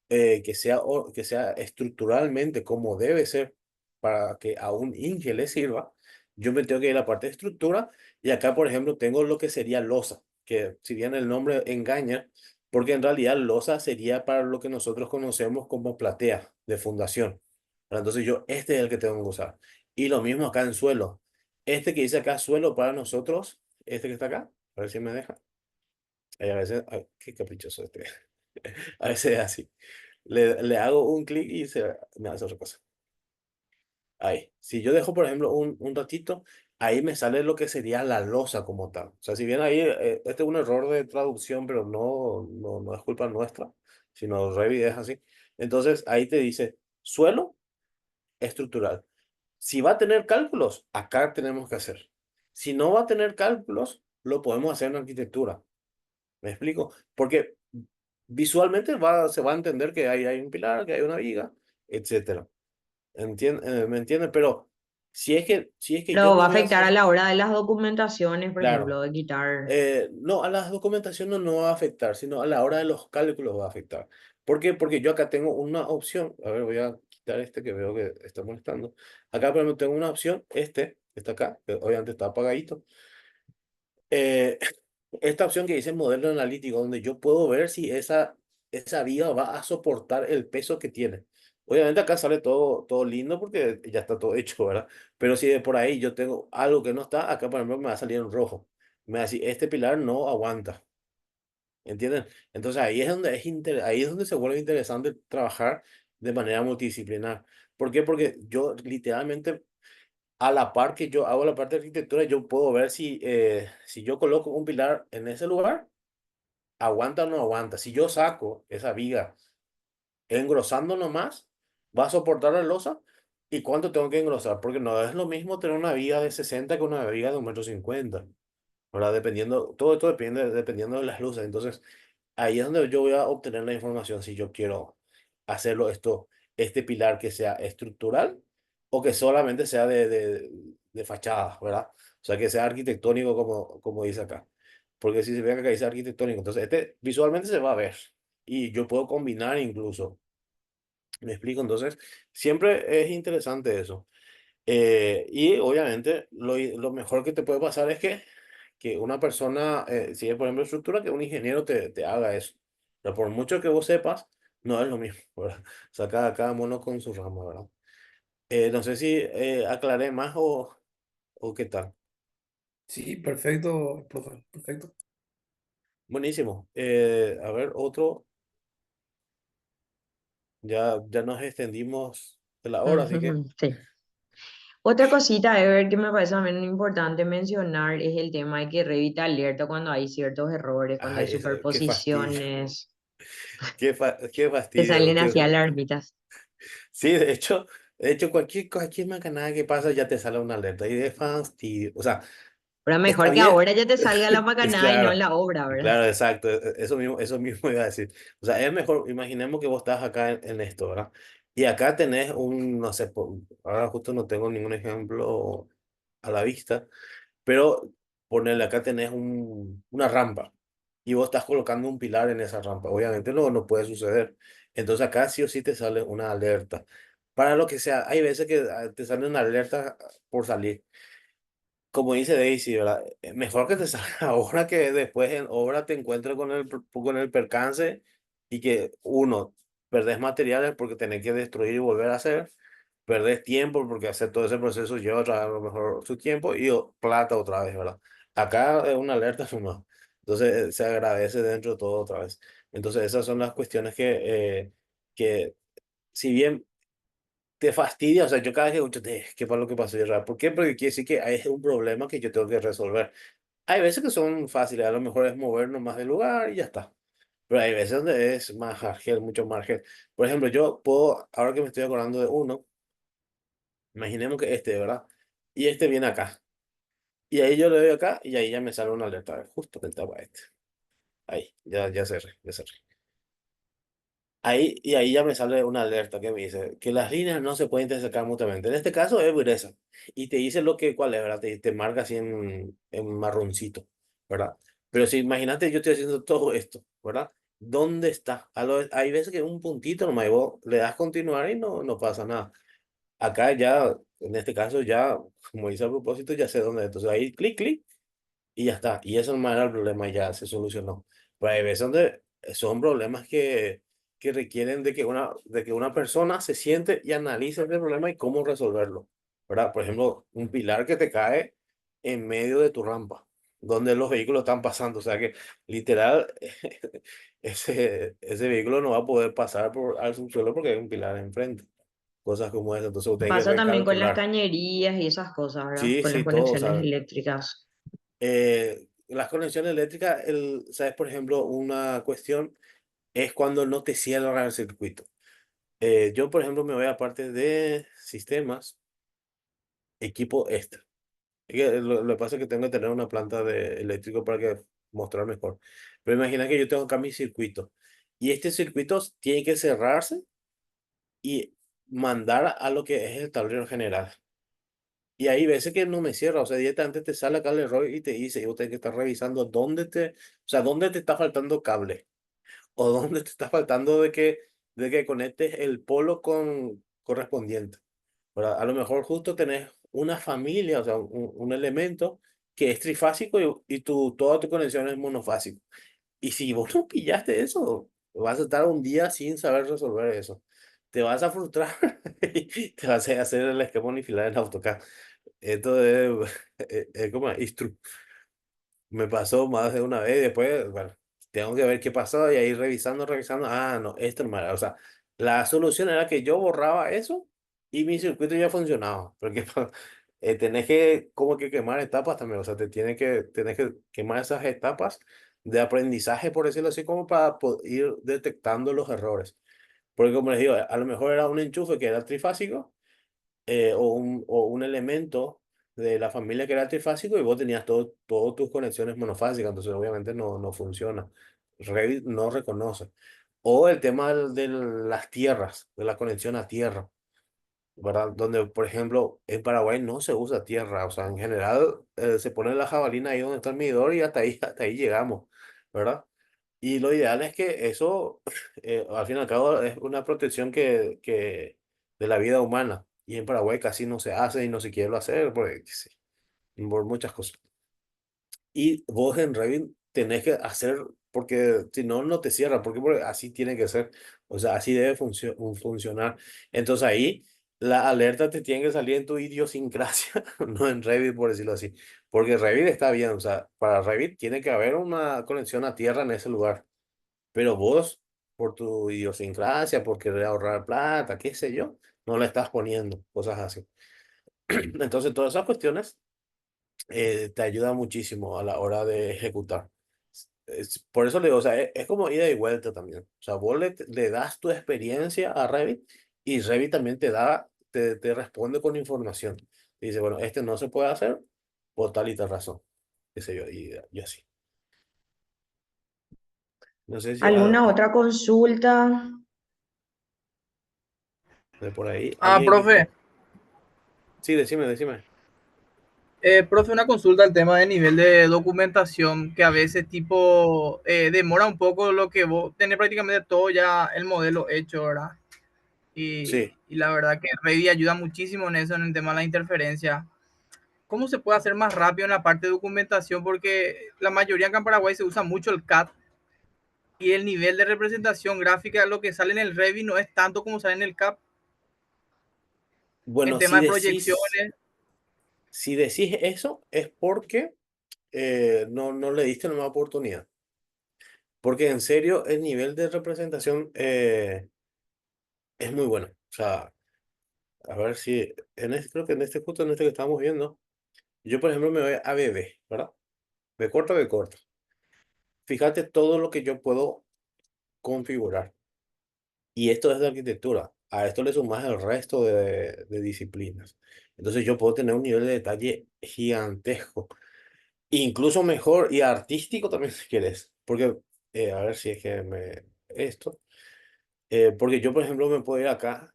que sea estructuralmente como debe ser para que a un Inge le sirva, yo me tengo que ir a la parte de estructura y acá, por ejemplo, tengo lo que sería losa, que si bien el nombre engaña, porque en realidad losa sería para lo que nosotros conocemos como platea de fundación. Entonces yo, este es el que tengo que usar. Y lo mismo acá en suelo. Este que dice acá suelo para nosotros, este que está acá, a ver si me deja. A veces, ay, qué caprichoso este. A veces es así. Le hago un clic y me hace otra cosa. Ahí. Si yo dejo, por ejemplo, un ratito, ahí me sale lo que sería la losa como tal. O sea, si bien ahí, este es un error de traducción, pero no es culpa nuestra, sino Revit es así. Entonces, ahí te dice suelo estructural. Si va a tener cálculos, acá tenemos que hacer. Si no va a tener cálculos, lo podemos hacer en arquitectura. ¿Me explico? Porque visualmente se va a entender que hay un pilar, que hay una viga, etcétera. ¿Me entienden? Pero si es que yo Pero va no a voy a afectar a hacer, la hora de las documentaciones, por claro, ejemplo, de quitar. no, a la documentación no va a afectar, sino a la hora de los cálculos va a afectar. ¿Por qué? Porque yo acá tengo una opción, a ver, voy a quitar este que veo que está molestando. Acá, por ejemplo, tengo una opción, que está acá, que obviamente está apagadito. Eh, esta opción que dice modelo analítico, donde yo puedo ver si esa viga va a soportar el peso que tiene. Obviamente acá sale todo lindo porque ya está todo hecho, ¿verdad? Pero si de por ahí yo tengo algo que no está, acá por ejemplo me va a salir en rojo. Me va a decir, este pilar no aguanta. ¿Entienden? Entonces ahí es donde se vuelve interesante trabajar de manera multidisciplinar. ¿Por qué? Porque yo literalmente a la par que yo hago la parte de arquitectura, yo puedo ver si yo coloco un pilar en ese lugar, aguanta o no aguanta. Si yo saco esa viga engrosando nomás, va a soportar la losa. ¿Y cuánto tengo que engrosar? Porque no es lo mismo tener una viga de 60 que una viga de 1,50 m. ¿Verdad? Todo esto depende dependiendo de las luces. Entonces, ahí es donde yo voy a obtener la información si yo quiero hacerlo este pilar que sea estructural o que solamente sea de fachada, ¿verdad? O sea, que sea arquitectónico como dice acá. porque si se ve que es arquitectónico, entonces este visualmente se va a ver y yo puedo combinar incluso. ¿Me explico? Entonces, siempre es interesante eso. Y obviamente lo mejor que te puede pasar es que una persona, si es por ejemplo estructura, que un ingeniero te haga eso. Pero por mucho que vos sepas, no es lo mismo, ¿verdad? O sea, cada mono con su rama, ¿verdad? No sé si aclaré más o qué tal. Sí, perfecto, profe, perfecto. Buenísimo. A ver, otro. Ya nos extendimos de la hora, así que Sí. Otra cosita, Ever, que me parece también importante mencionar es el tema de que Revit alerta cuando hay ciertos errores, cuando hay ay, qué fastidio. superposiciones, Qué te fastidio. salen así alarmitas. Sí, de hecho cualquier macanada que pasa ya te sale una alerta y de fastidio. O sea, Pero está mejor que bien. ahora ya te salga la Es macanada y no claro, la obra, ¿verdad? claro, exacto. Eso mismo iba a decir. O sea, es mejor, imaginemos que vos estás acá en esto, ¿verdad? Y acá tenés no sé, ahora justo no tengo ningún ejemplo a la vista, pero ponerle acá tenés una rampa y vos estás colocando un pilar en esa rampa. Obviamente no puede suceder. Entonces acá sí o sí te sale una alerta. Para lo que sea, hay veces que te sale una alerta por salir. Como dice Daisy, ¿verdad? Mejor que te salga ahora que después en obra te encuentres con el percance y que uno, perdés materiales porque tenés que destruir y volver a hacer, perdés tiempo porque hacer todo ese proceso lleva a lo mejor su tiempo y plata otra vez, ¿verdad? Acá es una alerta nomás. Entonces se agradece dentro de todo otra vez. Entonces esas son las cuestiones que si bien te fastidia, o sea, yo cada vez que escucho, ¿qué fue lo que pasó? ¿Por qué? Porque quiere decir que hay un problema que yo tengo que resolver. Hay veces que son fáciles, a lo mejor es movernos más del lugar y ya está. Pero hay veces donde es más margen, mucho margen. Por ejemplo, yo puedo, ahora que me estoy acordando de uno, imaginemos que este, ¿verdad? Y este viene acá. Y ahí yo le doy acá y ahí ya me sale una alerta, justo que estaba este. Ahí, ya cerré, ya cerré. Ahí, y ahí ya me sale una alerta que me dice que las líneas no se pueden intersecar mutuamente. En este caso es dureza. Y te dice cuál es, ¿verdad? Te marca así en marroncito, ¿verdad? Pero si imagínate, yo estoy haciendo todo esto, ¿verdad? ¿Dónde está? Hay veces que un puntito nomás y vos le das continuar y no pasa nada. Acá ya, en este caso ya, como dice a propósito, ya sé dónde. Entonces ahí clic, clic y ya está. Y eso no era el problema, ya se solucionó. Pero hay veces donde son problemas que requieren de que una persona se siente y analice el problema y cómo resolverlo, ¿verdad? Por ejemplo, un pilar que te cae en medio de tu rampa, donde los vehículos están pasando. O sea que literal, ese vehículo no va a poder pasar al subsuelo porque hay un pilar enfrente. Cosas como eso. Entonces, usted tiene que Pasa también con las recalcular. cañerías y esas cosas, ¿verdad? Sí, Con las sí, todo. O conexiones sea, eléctricas. las conexiones eléctricas, ¿sabes? Por ejemplo, una cuestión es cuando no te cierra el circuito. Yo, por ejemplo, me voy a parte de sistemas, equipo extra. Es que lo que pasa es que tengo que tener una planta de eléctrico para que mostrar mejor. Pero imagina que yo tengo acá mi circuito y este circuito tiene que cerrarse y mandar a lo que es el tablero general. Y hay veces que no me cierra, o sea, directamente te sale acá el error y te dice, y vos tenés que estar revisando o sea, dónde te está faltando cable o dónde te está faltando de que conectes el polo correspondiente. ¿Verdad? A lo mejor justo tenés una familia, o sea, un elemento que es trifásico y toda tu conexión es monofásico. Y si vos no pillaste eso, vas a estar un día sin saber resolver eso. Te vas a frustrar y te vas a hacer el esquema unifilar en AutoCAD. Esto es como me pasó más de una vez, después, bueno, tengo que ver qué pasó y ahí revisando, no, esto no era. O sea, la solución era que yo borraba eso y mi circuito ya funcionaba, porque tenés que como que quemar etapas también, o sea, tenés que quemar esas etapas de aprendizaje, por decirlo así, como para ir detectando los errores. Porque como les digo, a lo mejor era un enchufe que era trifásico o un elemento de la familia que era trifásico y vos tenías todas tus conexiones monofásicas, entonces obviamente no funciona. Revit no reconoce. O el tema de las tierras, de la conexión a tierra. ¿verdad? Donde, por ejemplo, en Paraguay no se usa tierra, o sea, en general se pone la jabalina ahí donde está el medidor y hasta ahí llegamos, ¿verdad? Y lo ideal es que eso, al fin y al cabo, es una protección de la vida humana. Y en Paraguay casi no se hace y no se quiere lo hacer qué sé, por muchas cosas. Y vos en Revit tenés que hacer, porque si no, no te cierra, porque así tiene que ser, o sea, así debe funcionar. Entonces ahí la alerta te tiene que salir en tu idiosincrasia, no en Revit, por decirlo así, porque Revit está bien, o sea, para Revit tiene que haber una conexión a tierra en ese lugar, pero vos, por tu idiosincrasia, por querer ahorrar plata, qué sé yo, no le estás poniendo cosas así. Entonces todas esas cuestiones te ayuda muchísimo a la hora de ejecutar. Por eso le digo, o sea, es como ida y vuelta también. O sea, vos le das tu experiencia a Revit y Revit también te responde con información. Dice, bueno, este no se puede hacer por tal y tal razón. Qué sé yo, y así. No sé si ¿Alguna otra consulta? de por ahí Ah, alguien que... profe, Sí, decime. profe, una consulta al tema de nivel de documentación que a veces tipo demora un poco lo que vos tenés prácticamente todo ya el modelo hecho, ¿verdad? Sí, Y la verdad que Revit ayuda muchísimo en eso, en el tema de la interferencia. ¿Cómo se puede hacer más rápido en la parte de documentación? Porque la mayoría acá en Paraguay se usa mucho el CAD y el nivel de representación gráfica, lo que sale en el Revit no es tanto como sale en el CAD. En bueno, tema de proyecciones, si decís eso es porque no le diste una oportunidad. Porque en serio, el nivel de representación es muy bueno. O sea, a ver si, creo que en este, justo en este que estamos viendo, yo por ejemplo me voy a BB, ¿verdad? B corta, B corta. Fíjate todo lo que yo puedo configurar. Y esto es de arquitectura. A esto le sumas el resto de disciplinas. Entonces yo puedo tener un nivel de detalle gigantesco. Incluso mejor y artístico también si quieres. Porque, a ver si es que me... Esto. Porque yo, por ejemplo, me puedo ir acá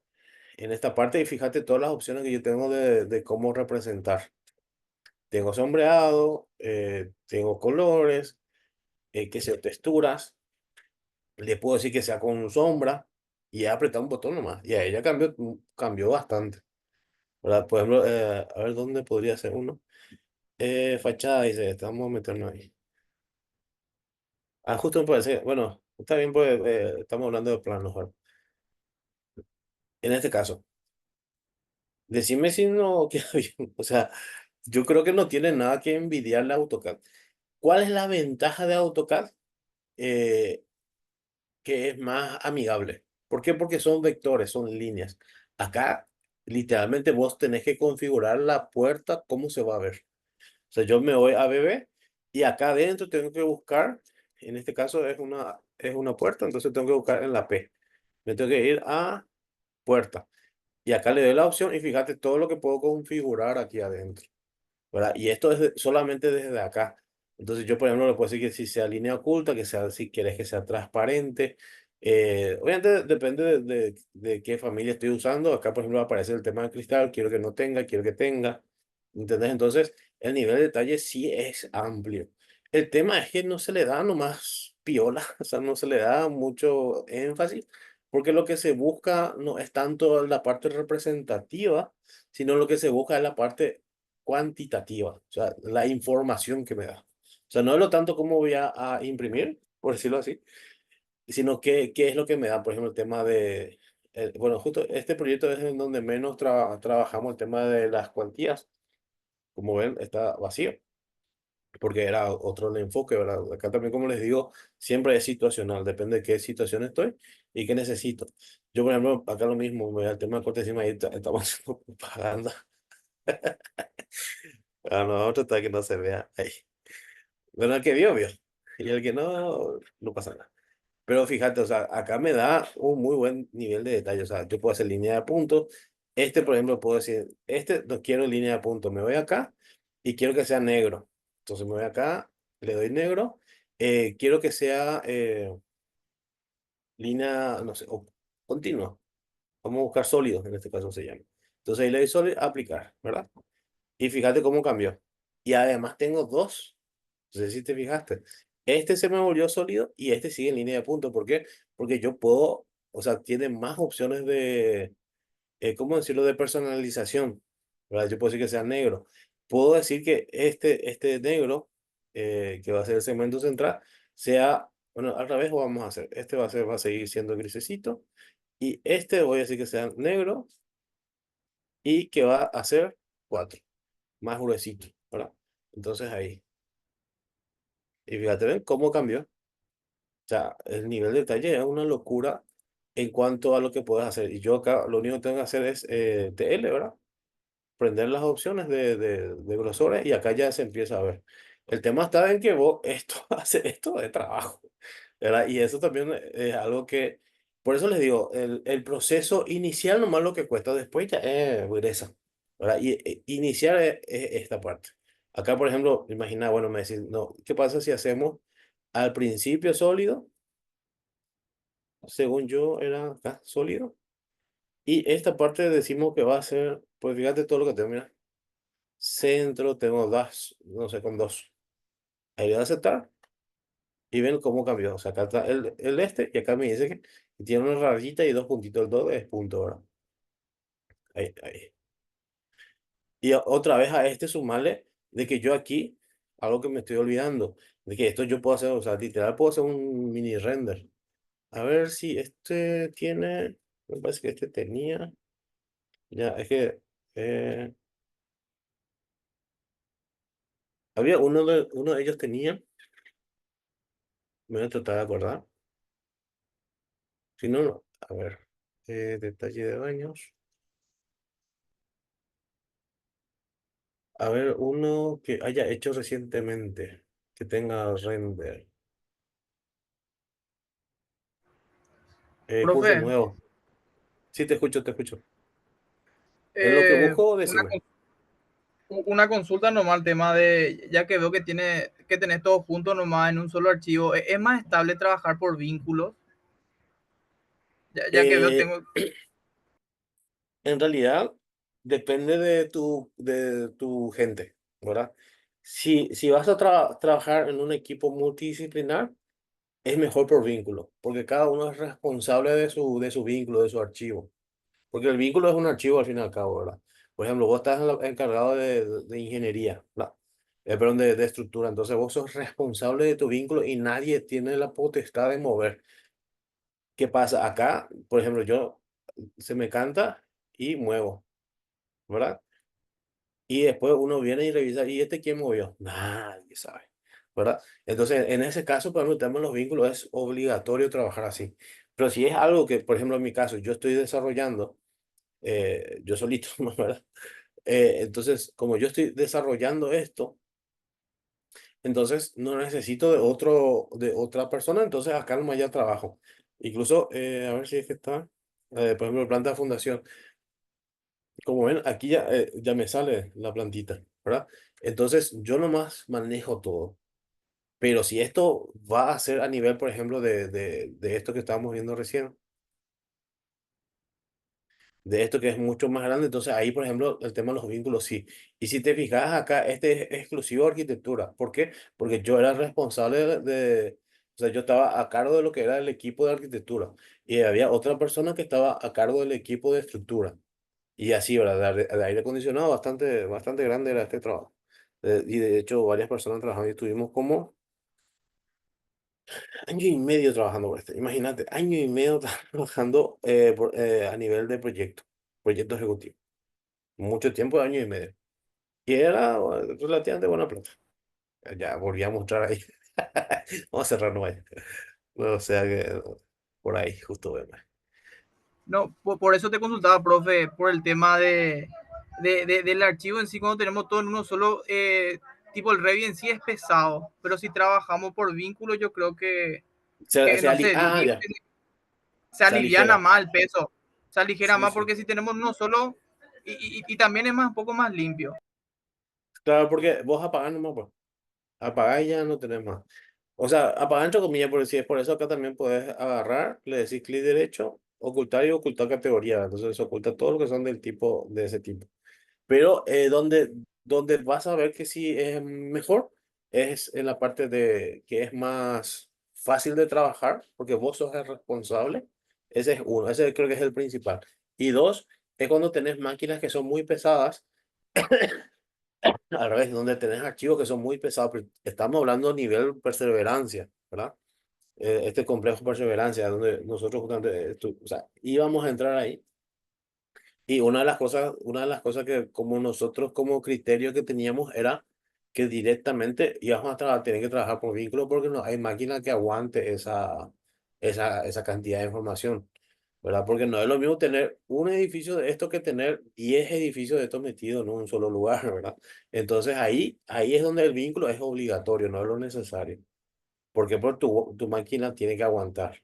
en esta parte y fíjate todas las opciones que yo tengo de cómo representar. Tengo sombreado, tengo colores, qué sé yo, texturas. Le puedo decir que sea con sombra y he apretado un botón nomás. Y a ella cambió bastante. ¿Verdad? Por ejemplo, a ver dónde podría ser uno. Fachada, dice, estamos metiendo ahí. Ah, justo me parece, bueno, está bien, pues estamos hablando de planos, ¿verdad? En este caso, decime si no queda bien. O sea, yo creo que no tiene nada que envidiarle a AutoCAD. ¿Cuál es la ventaja de AutoCAD? Eh, que es más amigable. ¿Por qué? Porque son vectores, son líneas. Acá, literalmente, vos tenés que configurar la puerta, cómo se va a ver. O sea, yo me voy a BB y acá adentro tengo que buscar, en este caso es una puerta, entonces tengo que buscar en la P. Me tengo que ir a puerta. Y acá le doy la opción y fíjate todo lo que puedo configurar aquí adentro. ¿Verdad? Y esto es solamente desde acá. Entonces yo, por ejemplo, le puedo decir que si sea línea oculta, que sea, si quieres que sea transparente. Obviamente depende de qué familia estoy usando. Acá, por ejemplo, aparece el tema del cristal, quiero que no tenga, quiero que tenga. ¿Entendés? Entonces, el nivel de detalle sí es amplio. El tema es que no se le da nomás piola, o sea, no se le da mucho énfasis, porque lo que se busca no es tanto la parte representativa, sino lo que se busca es la parte cuantitativa, o sea, la información que me da. O sea, no es lo tanto cómo voy a imprimir, por decirlo así, sino qué es lo que me da, por ejemplo, el tema de, bueno, justo este proyecto es en donde menos trabajamos el tema de las cuantías. Como ven, está vacío, porque era otro el enfoque, ¿verdad? Acá también, como les digo, siempre es situacional, depende de qué situación estoy y qué necesito. Yo, por ejemplo, acá lo mismo, me da el tema de corte encima, ahí estamos haciendo propaganda. Ah, no, otro está que no se vea ahí. Bueno, el que vio, vio. Y el que no, no pasa nada. Pero fíjate, o sea, acá me da un muy buen nivel de detalle. O sea, yo puedo hacer línea de puntos. Este, por ejemplo, puedo decir, este no quiero línea de puntos. Me voy acá y quiero que sea negro. Entonces me voy acá, le doy negro. Quiero que sea línea, no sé, o continua. Vamos a buscar sólidos, en este caso se llama. Entonces ahí le doy sólido, aplicar, ¿verdad? Y fíjate cómo cambió. Y además tengo dos. No sé si te fijaste. Este se me volvió sólido y este sigue en línea de punto. ¿Por qué? Porque yo puedo, o sea, tiene más opciones de, ¿cómo decirlo? De personalización, ¿verdad? Yo puedo decir que sea negro. Puedo decir que este negro, que va a ser el segmento central, sea, bueno, al revés lo vamos a hacer. Este va a seguir siendo grisecito. Y este voy a decir que sea negro y que va a ser 4 más gruesito, ¿verdad? Entonces ahí. Y fíjate, ¿ven cómo cambió? O sea, el nivel de detalle es una locura en cuanto a lo que puedes hacer. Y yo acá lo único que tengo que hacer es TL, ¿verdad? Prender las opciones de grosores y acá ya se empieza a ver. El tema está en que vos esto hace esto de trabajo, ¿verdad? Y eso también es algo que, por eso les digo, el proceso inicial nomás lo que cuesta, después ya es dureza, ¿verdad? Y iniciar es esta parte. Acá, por ejemplo, imagina, bueno, me decís, no, ¿qué pasa si hacemos al principio sólido? Según yo era acá sólido. Y esta parte decimos que va a ser, pues fíjate todo lo que tengo, mira. Centro, tengo dos, no sé, con dos. Ahí le voy a aceptar y ven cómo cambió. O sea, acá está el este y acá me dice que tiene una rayita y dos puntitos. El 2 es punto, ¿verdad? Ahí, ahí. Y otra vez a este sumarle de que yo aquí, algo que me estoy olvidando, de que esto yo puedo hacer, o sea, literal puedo hacer un mini render. A ver si este tiene, me parece que este tenía, ya, es que eh, había uno de ellos tenía, me voy a tratar de acordar. Si no, no. A ver, detalle de baños. A ver, uno que haya hecho recientemente, que tenga render. Curso Profe, nuevo. Sí, te escucho, te escucho. En lo que eh, busco, una, decime. una consulta normal, tema de, ya que veo que tiene, que tenés todo junto nomás en un solo archivo, ¿es más estable trabajar por vínculos? Ya que veo, Eh, tengo, en realidad, depende de tu gente, ¿verdad? Si vas a trabajar en un equipo multidisciplinar, es mejor por vínculo, porque cada uno es responsable de su vínculo, de su archivo. Porque el vínculo es un archivo al fin y al cabo, ¿verdad? Por ejemplo, vos estás encargado de ingeniería, ¿verdad? Perdón, de estructura. Entonces vos sos responsable de tu vínculo y nadie tiene la potestad de mover. ¿Qué pasa? Acá, por ejemplo, yo se me canta y muevo, ¿verdad? Y después uno viene y revisa, ¿y este quién movió? Nadie sabe, ¿verdad? Entonces, en ese caso, para el tema de los vínculos, es obligatorio trabajar así. Pero si es algo que, por ejemplo, en mi caso, yo estoy desarrollando, yo solito, ¿no? ¿Verdad? Entonces, como yo estoy desarrollando esto, entonces no necesito de otra persona, entonces acá nomás ya trabajo. Incluso, a ver si es que está, por ejemplo, planta de fundación. Como ven, aquí ya me sale la plantita, ¿verdad? Entonces, yo nomás manejo todo. Pero si esto va a ser a nivel, por ejemplo, de esto que estábamos viendo recién, de esto que es mucho más grande. Entonces ahí, por ejemplo, el tema de los vínculos, sí. Y si te fijas acá, este es exclusivo de arquitectura. ¿Por qué? Porque yo era responsable o sea, yo estaba a cargo de lo que era el equipo de arquitectura y había otra persona que estaba a cargo del equipo de estructura. Y así, ¿verdad? De aire acondicionado bastante, bastante grande era este trabajo. Y de hecho, varias personas trabajando y estuvimos como año y medio trabajando por esto. Imagínate, año y medio trabajando a nivel de proyecto ejecutivo. Mucho tiempo, año y medio. Y era relativamente buena plata. Ya volví a mostrar ahí. Vamos a cerrar, no vaya. O sea que por ahí, justo vemos. no, por eso te consultaba, profe, por el tema del archivo en sí, cuando tenemos todo en uno solo, tipo el Revit en sí es pesado, pero si trabajamos por vínculo, yo creo que no sé, Ya, se se aliviana aligera. más el peso, se aligera Sí, más sí. porque si tenemos uno solo y también es más, un poco más limpio. Claro, porque vos apagás nomás, pues. Apagás y ya no tenés más. O sea, apagar entre comillas, por si es por eso acá también puedes agarrar, le decís clic derecho, ocultar y ocultar categoría, entonces se oculta todo lo que son del tipo, de ese tipo. Pero donde vas a ver que sí es mejor es en la parte de que es más fácil de trabajar, porque vos sos el responsable. Ese es uno, ese creo que es el principal. Y dos, es cuando tenés máquinas que son muy pesadas, al revés, donde tenés archivos que son muy pesados, pero estamos hablando a nivel perseverancia, ¿verdad? Este complejo perseverancia, donde nosotros justamente, o sea, íbamos a entrar ahí. Y una de las cosas que como nosotros como criterio que teníamos era que directamente íbamos a tener que trabajar por vínculo porque no hay máquina que aguante esa cantidad de información, ¿verdad? Porque no es lo mismo tener un edificio de esto que tener 10 edificios de estos metidos en un solo lugar, ¿verdad? Entonces ahí es donde el vínculo es obligatorio, no es lo necesario, porque por tu máquina tiene que aguantar.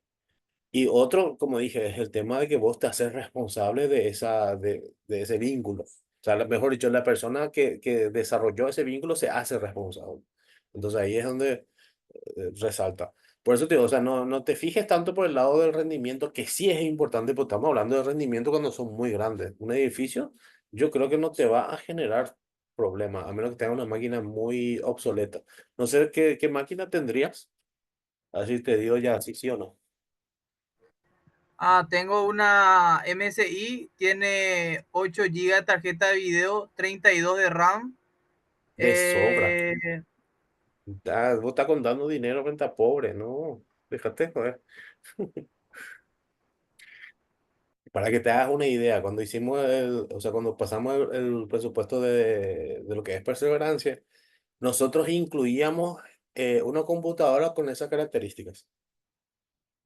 Y otro, como dije, es el tema de que vos te haces responsable de ese vínculo. O sea, mejor dicho, la persona que desarrolló ese vínculo se hace responsable. Entonces ahí es donde resalta. Por eso te digo, o sea, no te fijes tanto por el lado del rendimiento, que sí es importante, porque estamos hablando de rendimiento cuando son muy grandes. Un edificio, yo creo que no te va a generar problemas, a menos que tenga una máquina muy obsoleta. No sé qué máquina tendrías, así te digo ya, sí o no. Tengo una MSI, tiene 8 GB de tarjeta de video, 32 de RAM. De sobra. Eh, Vos estás contando dinero, renta pobre, no, déjate, joder. Para que te hagas una idea, cuando hicimos o sea, cuando pasamos el presupuesto de lo que es perseverancia, nosotros incluíamos una computadora con esas características.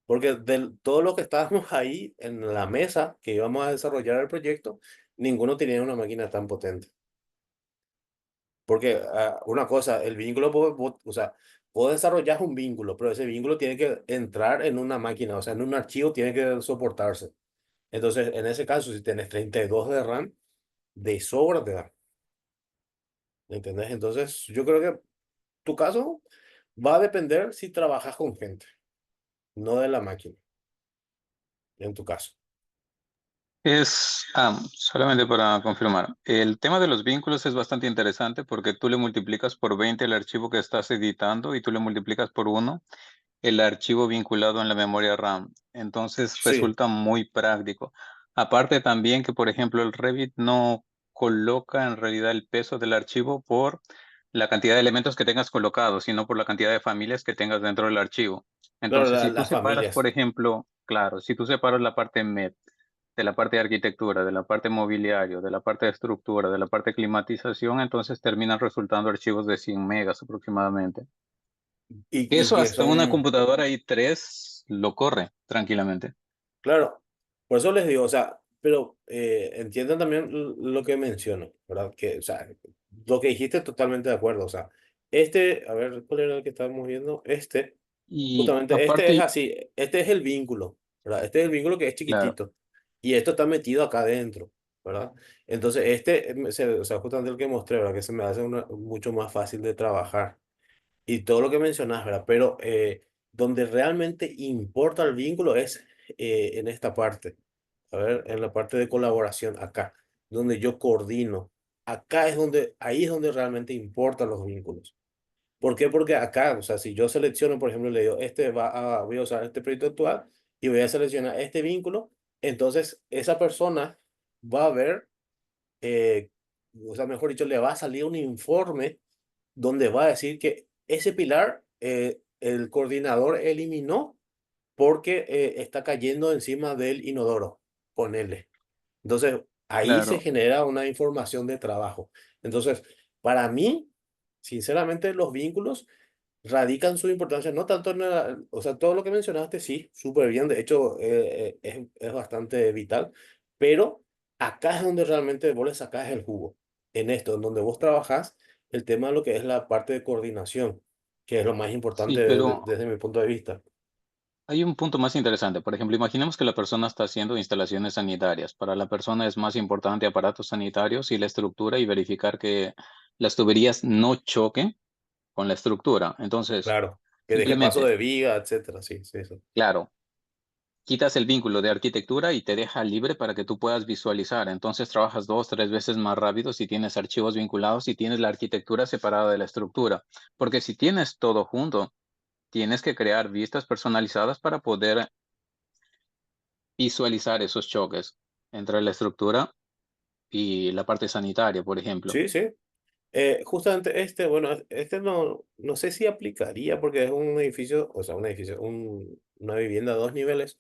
Porque de todo lo que estábamos ahí en la mesa que íbamos a desarrollar el proyecto, ninguno tenía una máquina tan potente. Porque una cosa, el vínculo, o sea, vos desarrollas un vínculo, pero ese vínculo tiene que entrar en una máquina, o sea, en un archivo tiene que soportarse. Entonces, en ese caso, si tenés 32 de RAM, de sobra te da. ¿Entendés? Entonces, yo creo que tu caso va a depender si trabajas con gente, no de la máquina, en tu caso. Solamente para confirmar, el tema de los vínculos es bastante interesante porque tú le multiplicas por 20 el archivo que estás editando y tú le multiplicas por uno el archivo vinculado en la memoria RAM. Entonces Sí, resulta muy práctico. Aparte también que, por ejemplo, el Revit no coloca en realidad el peso del archivo por la cantidad de elementos que tengas colocados, sino por la cantidad de familias que tengas dentro del archivo. claro, Entonces, si tú las separas, por familias. ejemplo, claro, si tú separas la parte MEP de la parte de arquitectura, de la parte mobiliario, de la parte de estructura, de la parte de climatización, entonces terminan resultando archivos de 100 megas aproximadamente. Y Eso que hasta una son, computadora i3 lo corre tranquilamente. claro, por eso les digo, o sea, pero entiendan también lo que menciono, ¿verdad? Que, o sea, lo que dijiste totalmente de acuerdo, o sea, a ver, ¿cuál era el que estábamos viendo? Y Justamente, este es aparte, así, este es el vínculo, ¿verdad? Este es el vínculo que es claro, chiquitito y esto está metido acá adentro, ¿verdad? Entonces, o sea, justamente el que mostré, ¿verdad? Que se me hace mucho más fácil de trabajar y todo lo que mencionas, ¿verdad? Pero donde realmente importa el vínculo es en esta parte, a ver, en la parte de colaboración acá, donde yo coordino. Ahí es donde realmente importan los vínculos. ¿Por qué? Porque acá, o sea, si yo selecciono, por ejemplo, le digo, voy a usar este proyecto actual y voy a seleccionar este vínculo, entonces esa persona va a ver, eh, o sea, mejor dicho, le va a salir un informe donde va a decir que ese pilar el coordinador eliminó porque está cayendo encima del inodoro, ponele. Entonces, ahí se claro. genera una información de trabajo. Entonces, para mí, sinceramente, los vínculos radican su importancia, no tanto o sea, todo lo que mencionaste, sí, súper bien, de hecho, es bastante vital, pero acá es donde realmente vos le sacás el jugo, en esto, en donde vos trabajás el tema de lo que es la parte de coordinación, que es lo más Sí, importante pero desde mi punto de vista. hay un punto más interesante. Por ejemplo, imaginemos que la persona está haciendo instalaciones sanitarias. Para la persona es más importante aparatos sanitarios y la estructura y verificar que las tuberías no choquen con la estructura. Entonces, Claro, que deje paso simplemente, de viga, etcétera, sí, sí, sí. claro, quitas el vínculo de arquitectura y te deja libre para que tú puedas visualizar. Entonces trabajas 2, 3 veces más rápido si tienes archivos vinculados y tienes la arquitectura separada de la estructura. Porque si tienes todo junto, tienes que crear vistas personalizadas para poder visualizar esos choques entre la estructura y la parte sanitaria, por ejemplo. Sí, sí. Justamente bueno, este no sé si aplicaría porque es un edificio, o sea, un edificio, una vivienda a 2 niveles,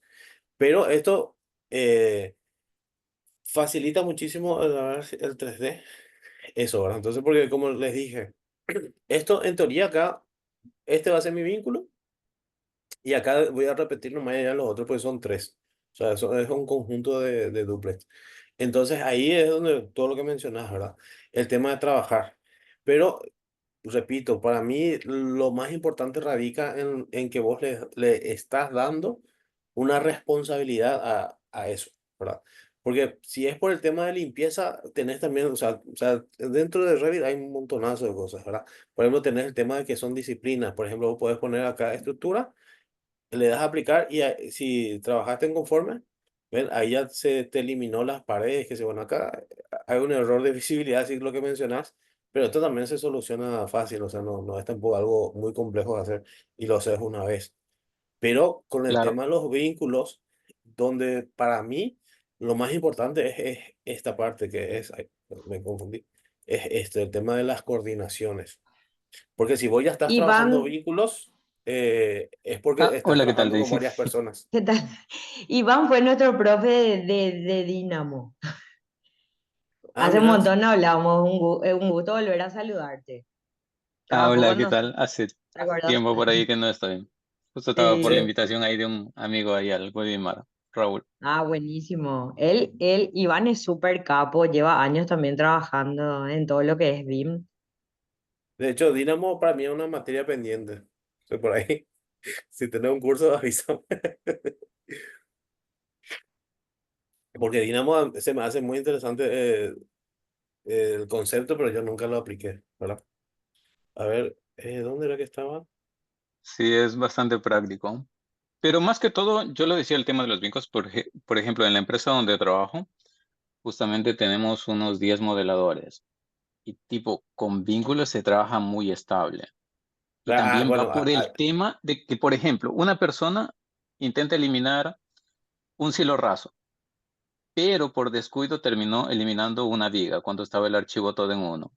pero esto facilita muchísimo el 3D, eso, ¿verdad? Entonces, porque como les dije, esto en teoría acá, este va a ser mi vínculo y acá voy a repetir nomás ya los otros, pues son tres. O sea, eso es un conjunto de duplex. Entonces ahí es donde todo lo que mencionas, ¿verdad? El tema de trabajar. Pero repito, para mí lo más importante radica en que vos le estás dando una responsabilidad a eso, ¿verdad? Porque si es por el tema de limpieza, tenés también, o sea, dentro de Revit hay un montonazo de cosas, ¿verdad? Por ejemplo, tenés el tema de que son disciplinas. Por ejemplo, vos podés poner acá estructura, le das a aplicar y si trabajaste en conforme, ¿ven? Ahí ya se te eliminó las paredes, que se bueno, acá hay un error de visibilidad, así lo que mencionas, pero esto también se soluciona fácil, o sea, no es tampoco algo muy complejo de hacer y lo haces una vez. Pero con el Claro. tema de los vínculos, donde para mí lo más importante es esta parte que es, ay, me confundí, es el tema de las coordinaciones. Porque si vos ya estás trabajando Iván, vínculos, es porque Ah, estás hola, ¿qué tal, trabajando con Daisy? varias personas. ¿qué tal? Iván fue nuestro profe de Dínamo. Ah, Hace un mira, montón no hablamos, un gusto volver a saludarte. Ah, Trabajó hola, con ¿qué nosotros, tal? Hace ¿te acuerdas? tiempo por ahí que no estoy. Justo estaba por la Sí. sí. invitación ahí de un amigo ahí al Webinar, Raúl. Ah, buenísimo. Iván es súper capo, lleva años también trabajando en todo lo que es BIM. De hecho, Dynamo para mí es una materia pendiente. O sea, por ahí, si tenés un curso, avísame. Porque Dynamo se me hace muy interesante el concepto, pero yo nunca lo apliqué, ¿verdad? A ver, ¿dónde era que estaba? Sí, es bastante práctico. Pero más que todo, yo lo decía el tema de los vincos, por ejemplo, en la empresa donde trabajo, justamente tenemos unos 10 modeladores y tipo, con vínculos se trabaja muy estable. Y también Bueno, va por el tema de que, por ejemplo, una persona intenta eliminar un cielo raso, pero por descuido terminó eliminando una viga cuando estaba el archivo todo en uno.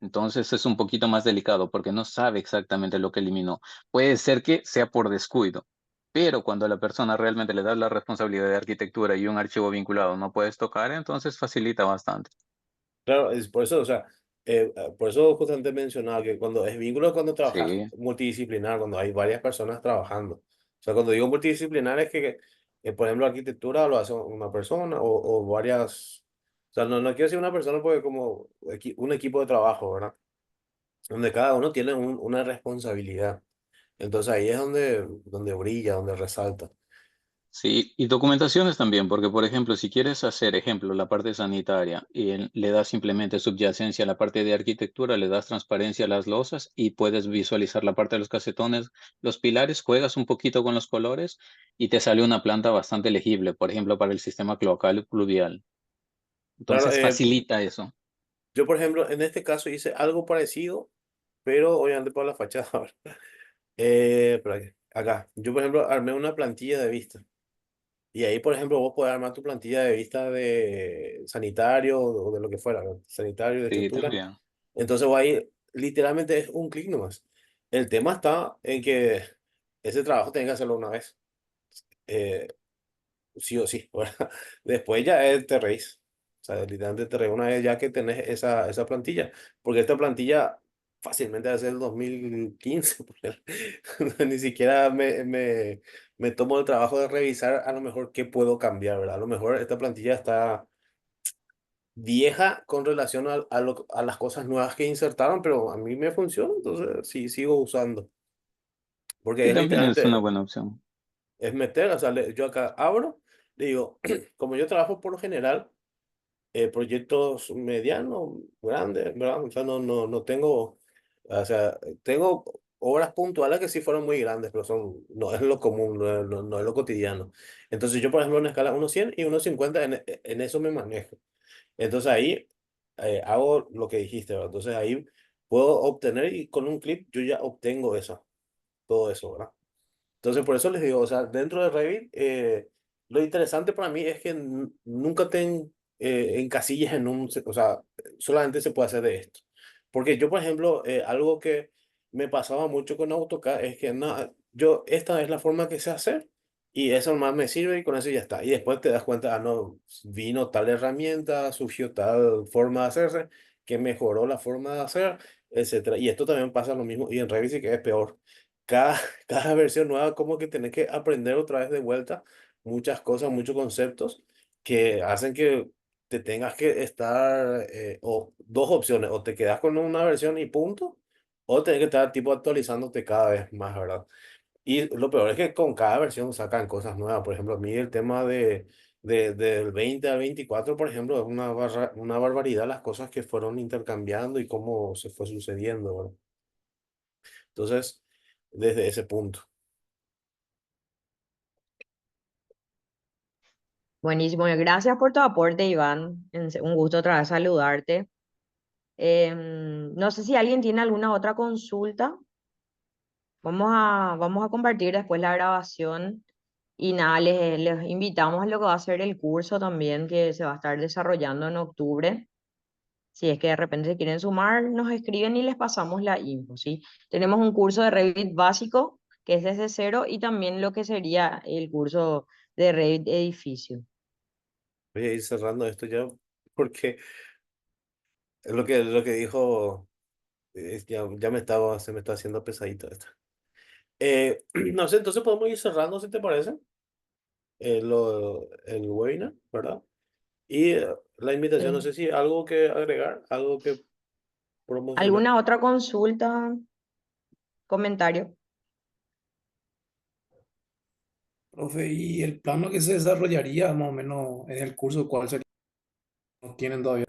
Entonces es un poquito más delicado porque no sabe exactamente lo que eliminó. Puede ser que sea por descuido, pero cuando a la persona realmente le das la responsabilidad de arquitectura y un archivo vinculado no puedes tocar, entonces facilita bastante. claro, es por eso, o sea, por eso justamente mencionaba que cuando es vínculo es cuando trabajas Sí, multidisciplinar, cuando hay varias personas trabajando. O sea, cuando digo multidisciplinar es que, por ejemplo, arquitectura lo hace una persona o varias. O sea, no quiero decir una persona porque como un equipo de trabajo, ¿verdad? Donde cada uno tiene una responsabilidad. Entonces ahí es donde brilla, donde resalta. sí, y documentaciones también, porque por ejemplo, si quieres hacer, ejemplo, la parte sanitaria y le das simplemente subyacencia a la parte de arquitectura, le das transparencia a las losas y puedes visualizar la parte de los casetones, los pilares, juegas un poquito con los colores y te sale una planta bastante legible, por ejemplo, para el sistema cloacal y pluvial. Claro, Entonces facilita eso. yo por ejemplo en este caso hice algo parecido, pero obviamente para la fachada. Por aquí, acá, yo por ejemplo armé una plantilla de vista. Y ahí, por ejemplo, vos podés armar tu plantilla de vista de sanitario o de lo que fuera, ¿no? Sanitario, de Sí, estructura. también. Entonces, vos ahí literalmente es un clic nomás. El tema está en que ese trabajo tenés que hacerlo una vez, eh, sí o sí, ¿verdad? Después ya te reís. O sea, literalmente te reís una vez ya que tenés esa plantilla. Porque esta plantilla fácilmente va a ser el 2015. Porque ni siquiera me tomo el trabajo de revisar a lo mejor qué puedo cambiar, ¿verdad? A lo mejor esta plantilla está vieja con relación a las cosas nuevas que insertaron, pero a mí me funciona, entonces sí, sigo usando. Porque Sí, es también es una literalmente, buena opción. es meter, o sea, yo acá abro, le digo, como yo trabajo por lo general, proyectos medianos, grandes, ¿verdad? O sea, no tengo, o sea, tengo obras puntuales que sí fueron muy grandes, pero no es lo común, no es lo cotidiano. Entonces yo, por ejemplo, en una escala 1-100 y 1-50 en eso me manejo. Entonces ahí hago lo que dijiste, ¿verdad? Entonces ahí puedo obtener y con un clip yo ya obtengo eso, todo eso, ¿verdad? Entonces por eso les digo, o sea, dentro de Revit, lo interesante para mí es que nunca te encasilles en o sea, solamente se puede hacer de esto. Porque yo, por ejemplo, algo que me pasaba mucho con AutoCAD es que no, esta es la forma que sé hacer y eso más me sirve y con eso ya está. Y después te das cuenta, no, vino tal herramienta, surgió tal forma de hacerse, que mejoró la forma de hacer, etcétera. Y esto también pasa lo mismo y en Revit sí que es peor. Cada versión nueva como que tenés que aprender otra vez de vuelta muchas cosas, muchos conceptos que hacen que te tengas que estar, o dos opciones, o te quedas con una versión y punto, o tenés que estar tipo actualizándote cada vez más, ¿verdad? Y lo peor es que con cada versión sacan cosas nuevas. Por ejemplo, a mí el tema del 20 al 24 por ejemplo, es una barbaridad las cosas que fueron intercambiando y cómo se fue sucediendo, ¿verdad? Entonces, desde ese punto. Buenísimo, gracias por tu aporte, Iván. Un gusto otra vez saludarte. No sé si alguien tiene alguna otra consulta. Vamos a compartir después la grabación y nada, les invitamos a lo que va a ser el curso también que se va a estar desarrollando en octubre. Si es que de repente se quieren sumar, nos escriben y les pasamos la info, ¿sí? Tenemos un curso de Revit básico que es desde cero y también lo que sería el curso de Revit edificio. Voy a ir cerrando esto ya, porque es lo que dijo, se me está haciendo pesadito esto. No sé, entonces podemos ir cerrando, si te parece, el webinar, ¿verdad? Y la invitación, no Sí. sé si algo que agregar, algo que promocionar. ¿Alguna otra consulta, comentario? Profe, ¿y el plano que se desarrollaría más o menos en el curso, cuál sería? No tienen todavía.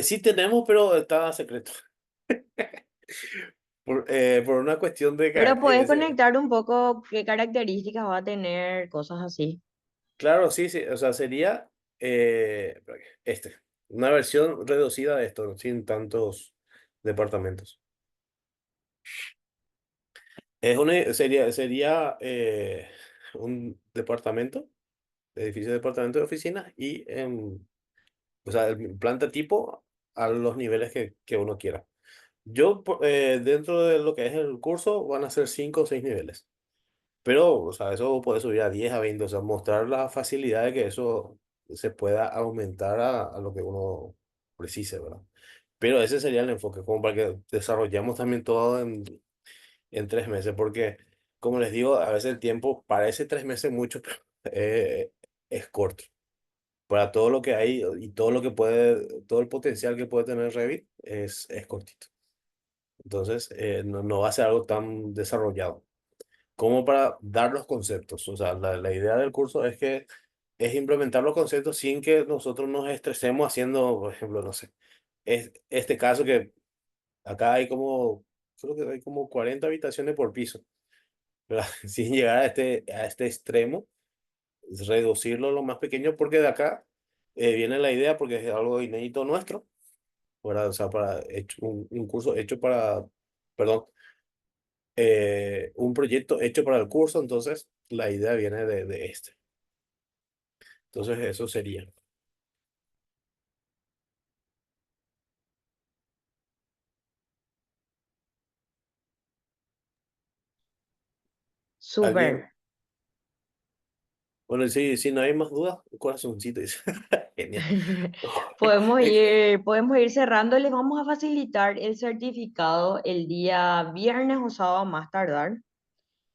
Sí tenemos, pero está secreto. Por una cuestión de Pero puedes conectar un poco qué características va a tener, cosas así. claro, sí, sí, o sea, sería una versión reducida de esto, sin tantos departamentos. Sería un departamento, edificio de departamento de oficinas y, o sea, el planta tipo a los niveles que uno quiera. Dentro de lo que es el curso, van a ser 5 o 6 niveles. Pero, o sea, eso puede subir a 10 a 20, o sea, mostrar la facilidad de que eso se pueda aumentar a lo que uno precise, ¿verdad? Pero ese sería el enfoque, como para que desarrollemos también todo en 3 meses, porque, como les digo, a veces el tiempo parece 3 meses mucho, pero es corto. Para todo lo que hay y todo el potencial que puede tener Revit es cortito. Entonces, no va a ser algo tan desarrollado como para dar los conceptos. O sea, la idea del curso es implementar los conceptos sin que nosotros nos estresemos haciendo, por ejemplo, no sé, este caso que acá creo que hay como 40 habitaciones por piso, ¿verdad? Sin llegar a este extremo, es reducirlo lo más pequeño, porque de acá viene la idea, porque es algo inédito nuestro, ¿verdad? O sea, un curso hecho perdón, un proyecto hecho para el curso, entonces la idea viene de este. Entonces eso sería. ¿Alguien? Súper. Bueno, si no hay más dudas, un corazoncito dice. Genial. Podemos ir cerrando. Les vamos a facilitar el certificado el día viernes o sábado a más tardar,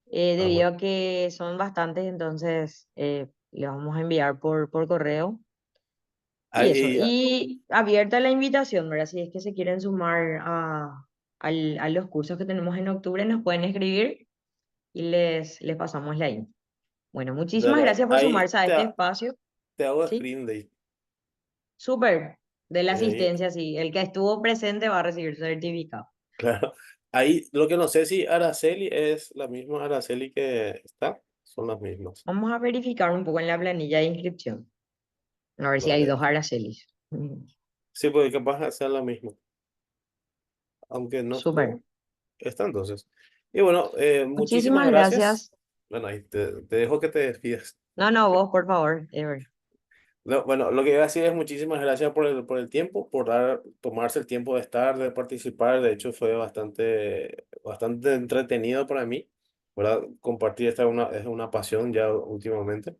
debido Bueno. a que son bastantes, entonces les vamos a enviar por correo. Ah, Y eso, y abierta la invitación, ¿verdad? Si es que se quieren sumar a los cursos que tenemos en octubre, nos pueden escribir y les pasamos la info. Bueno, muchísimas dale, gracias por ahí sumarse a este espacio. te hago ¿Sí? screen de Súper. De la ahí, asistencia, sí. El que estuvo presente va a recibir su certificado. claro, Ahí lo que no sé si Araceli es la misma Araceli que está, son las mismas. Vamos a verificar un poco en la planilla de inscripción. A ver si hay Vale. dos Aracelis. Sí, porque capaz de ser la misma, aunque no Súper. esté, está entonces. Y bueno, muchísimas Muchísimas gracias. gracias. Bueno, ahí te dejo que te despidas. No, vos, por favor, Ever. No, bueno, lo que iba a decir es muchísimas gracias por el tiempo, por tomarse el tiempo de estar, de participar. De hecho, fue bastante entretenido para mí, ¿verdad? Compartir esta es una pasión ya últimamente,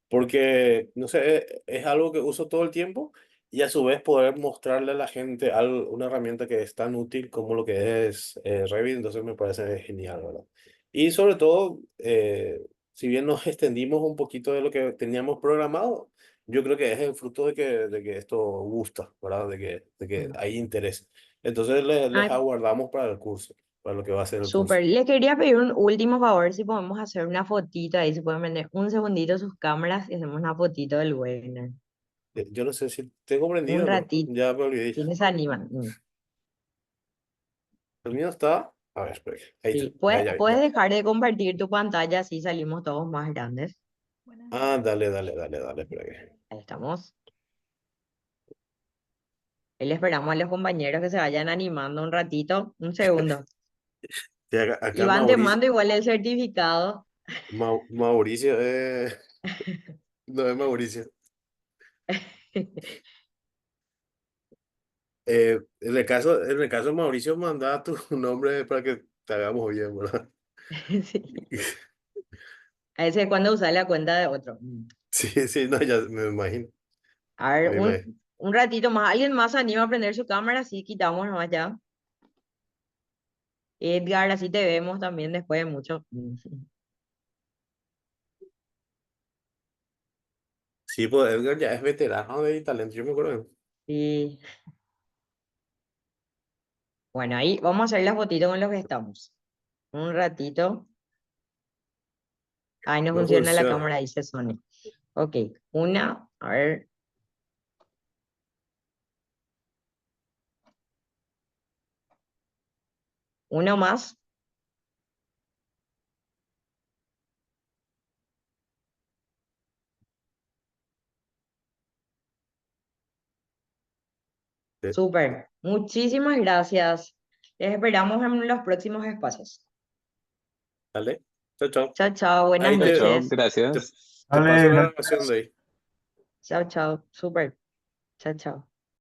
porque, no sé, es algo que uso todo el tiempo y a su vez poder mostrarle a la gente una herramienta que es tan útil como lo que es Revit, entonces me parece genial, ¿verdad? Y sobre todo, si bien nos extendimos un poquito de lo que teníamos programado, yo creo que es el fruto de que esto gusta, ¿verdad? De que hay interés. Entonces les Ay, aguardamos para el curso, para lo que va a ser el curso. súper. Les quería pedir un último favor, si podemos hacer una fotito ahí, si pueden vender un segundito sus cámaras y hacemos una fotito del webinar. Yo no sé si tengo Un prendido, ¿no? ratito, Ya me olvidé. si les animan. El mío está. A ver, espera. Ahí está. Sí, ¿puedes, Ya, puedes ya. dejar de compartir tu pantalla así salimos todos más grandes? Ah, dale, espera que. Ahí estamos. Ahí le esperamos a los compañeros que se vayan animando un ratito, un segundo. Sí, Y acá van te mando igual el certificado. Mauricio, no es Mauricio. En el caso de Mauricio, manda tu nombre para que te hagamos bien, ¿verdad? Sí. A veces cuando usa la cuenta de otro. Sí, sí, no, ya me imagino. A ver, Me imagino. un ratito más. ¿Alguien más se anima a prender su cámara? Sí, quitamos nomás ya. Edgar, así te vemos también después de mucho. Sí, pues Edgar ya es veterano de talento, yo me acuerdo. Sí. Bueno, ahí vamos a hacer la fotito con los que estamos. Un ratito. Ahí no No funciona la funciona. cámara, dice Sony. Ok, una, a ver. Uno más. Súper. Muchísimas gracias. Les esperamos en los próximos espacios. Dale. Chao, chao. Chao, chao. Buenas Ahí Chao, chao, noches. te, gracias. te paso Vale, la gracias. grabación de ahí. Chao, chao. Súper. Chao, chao.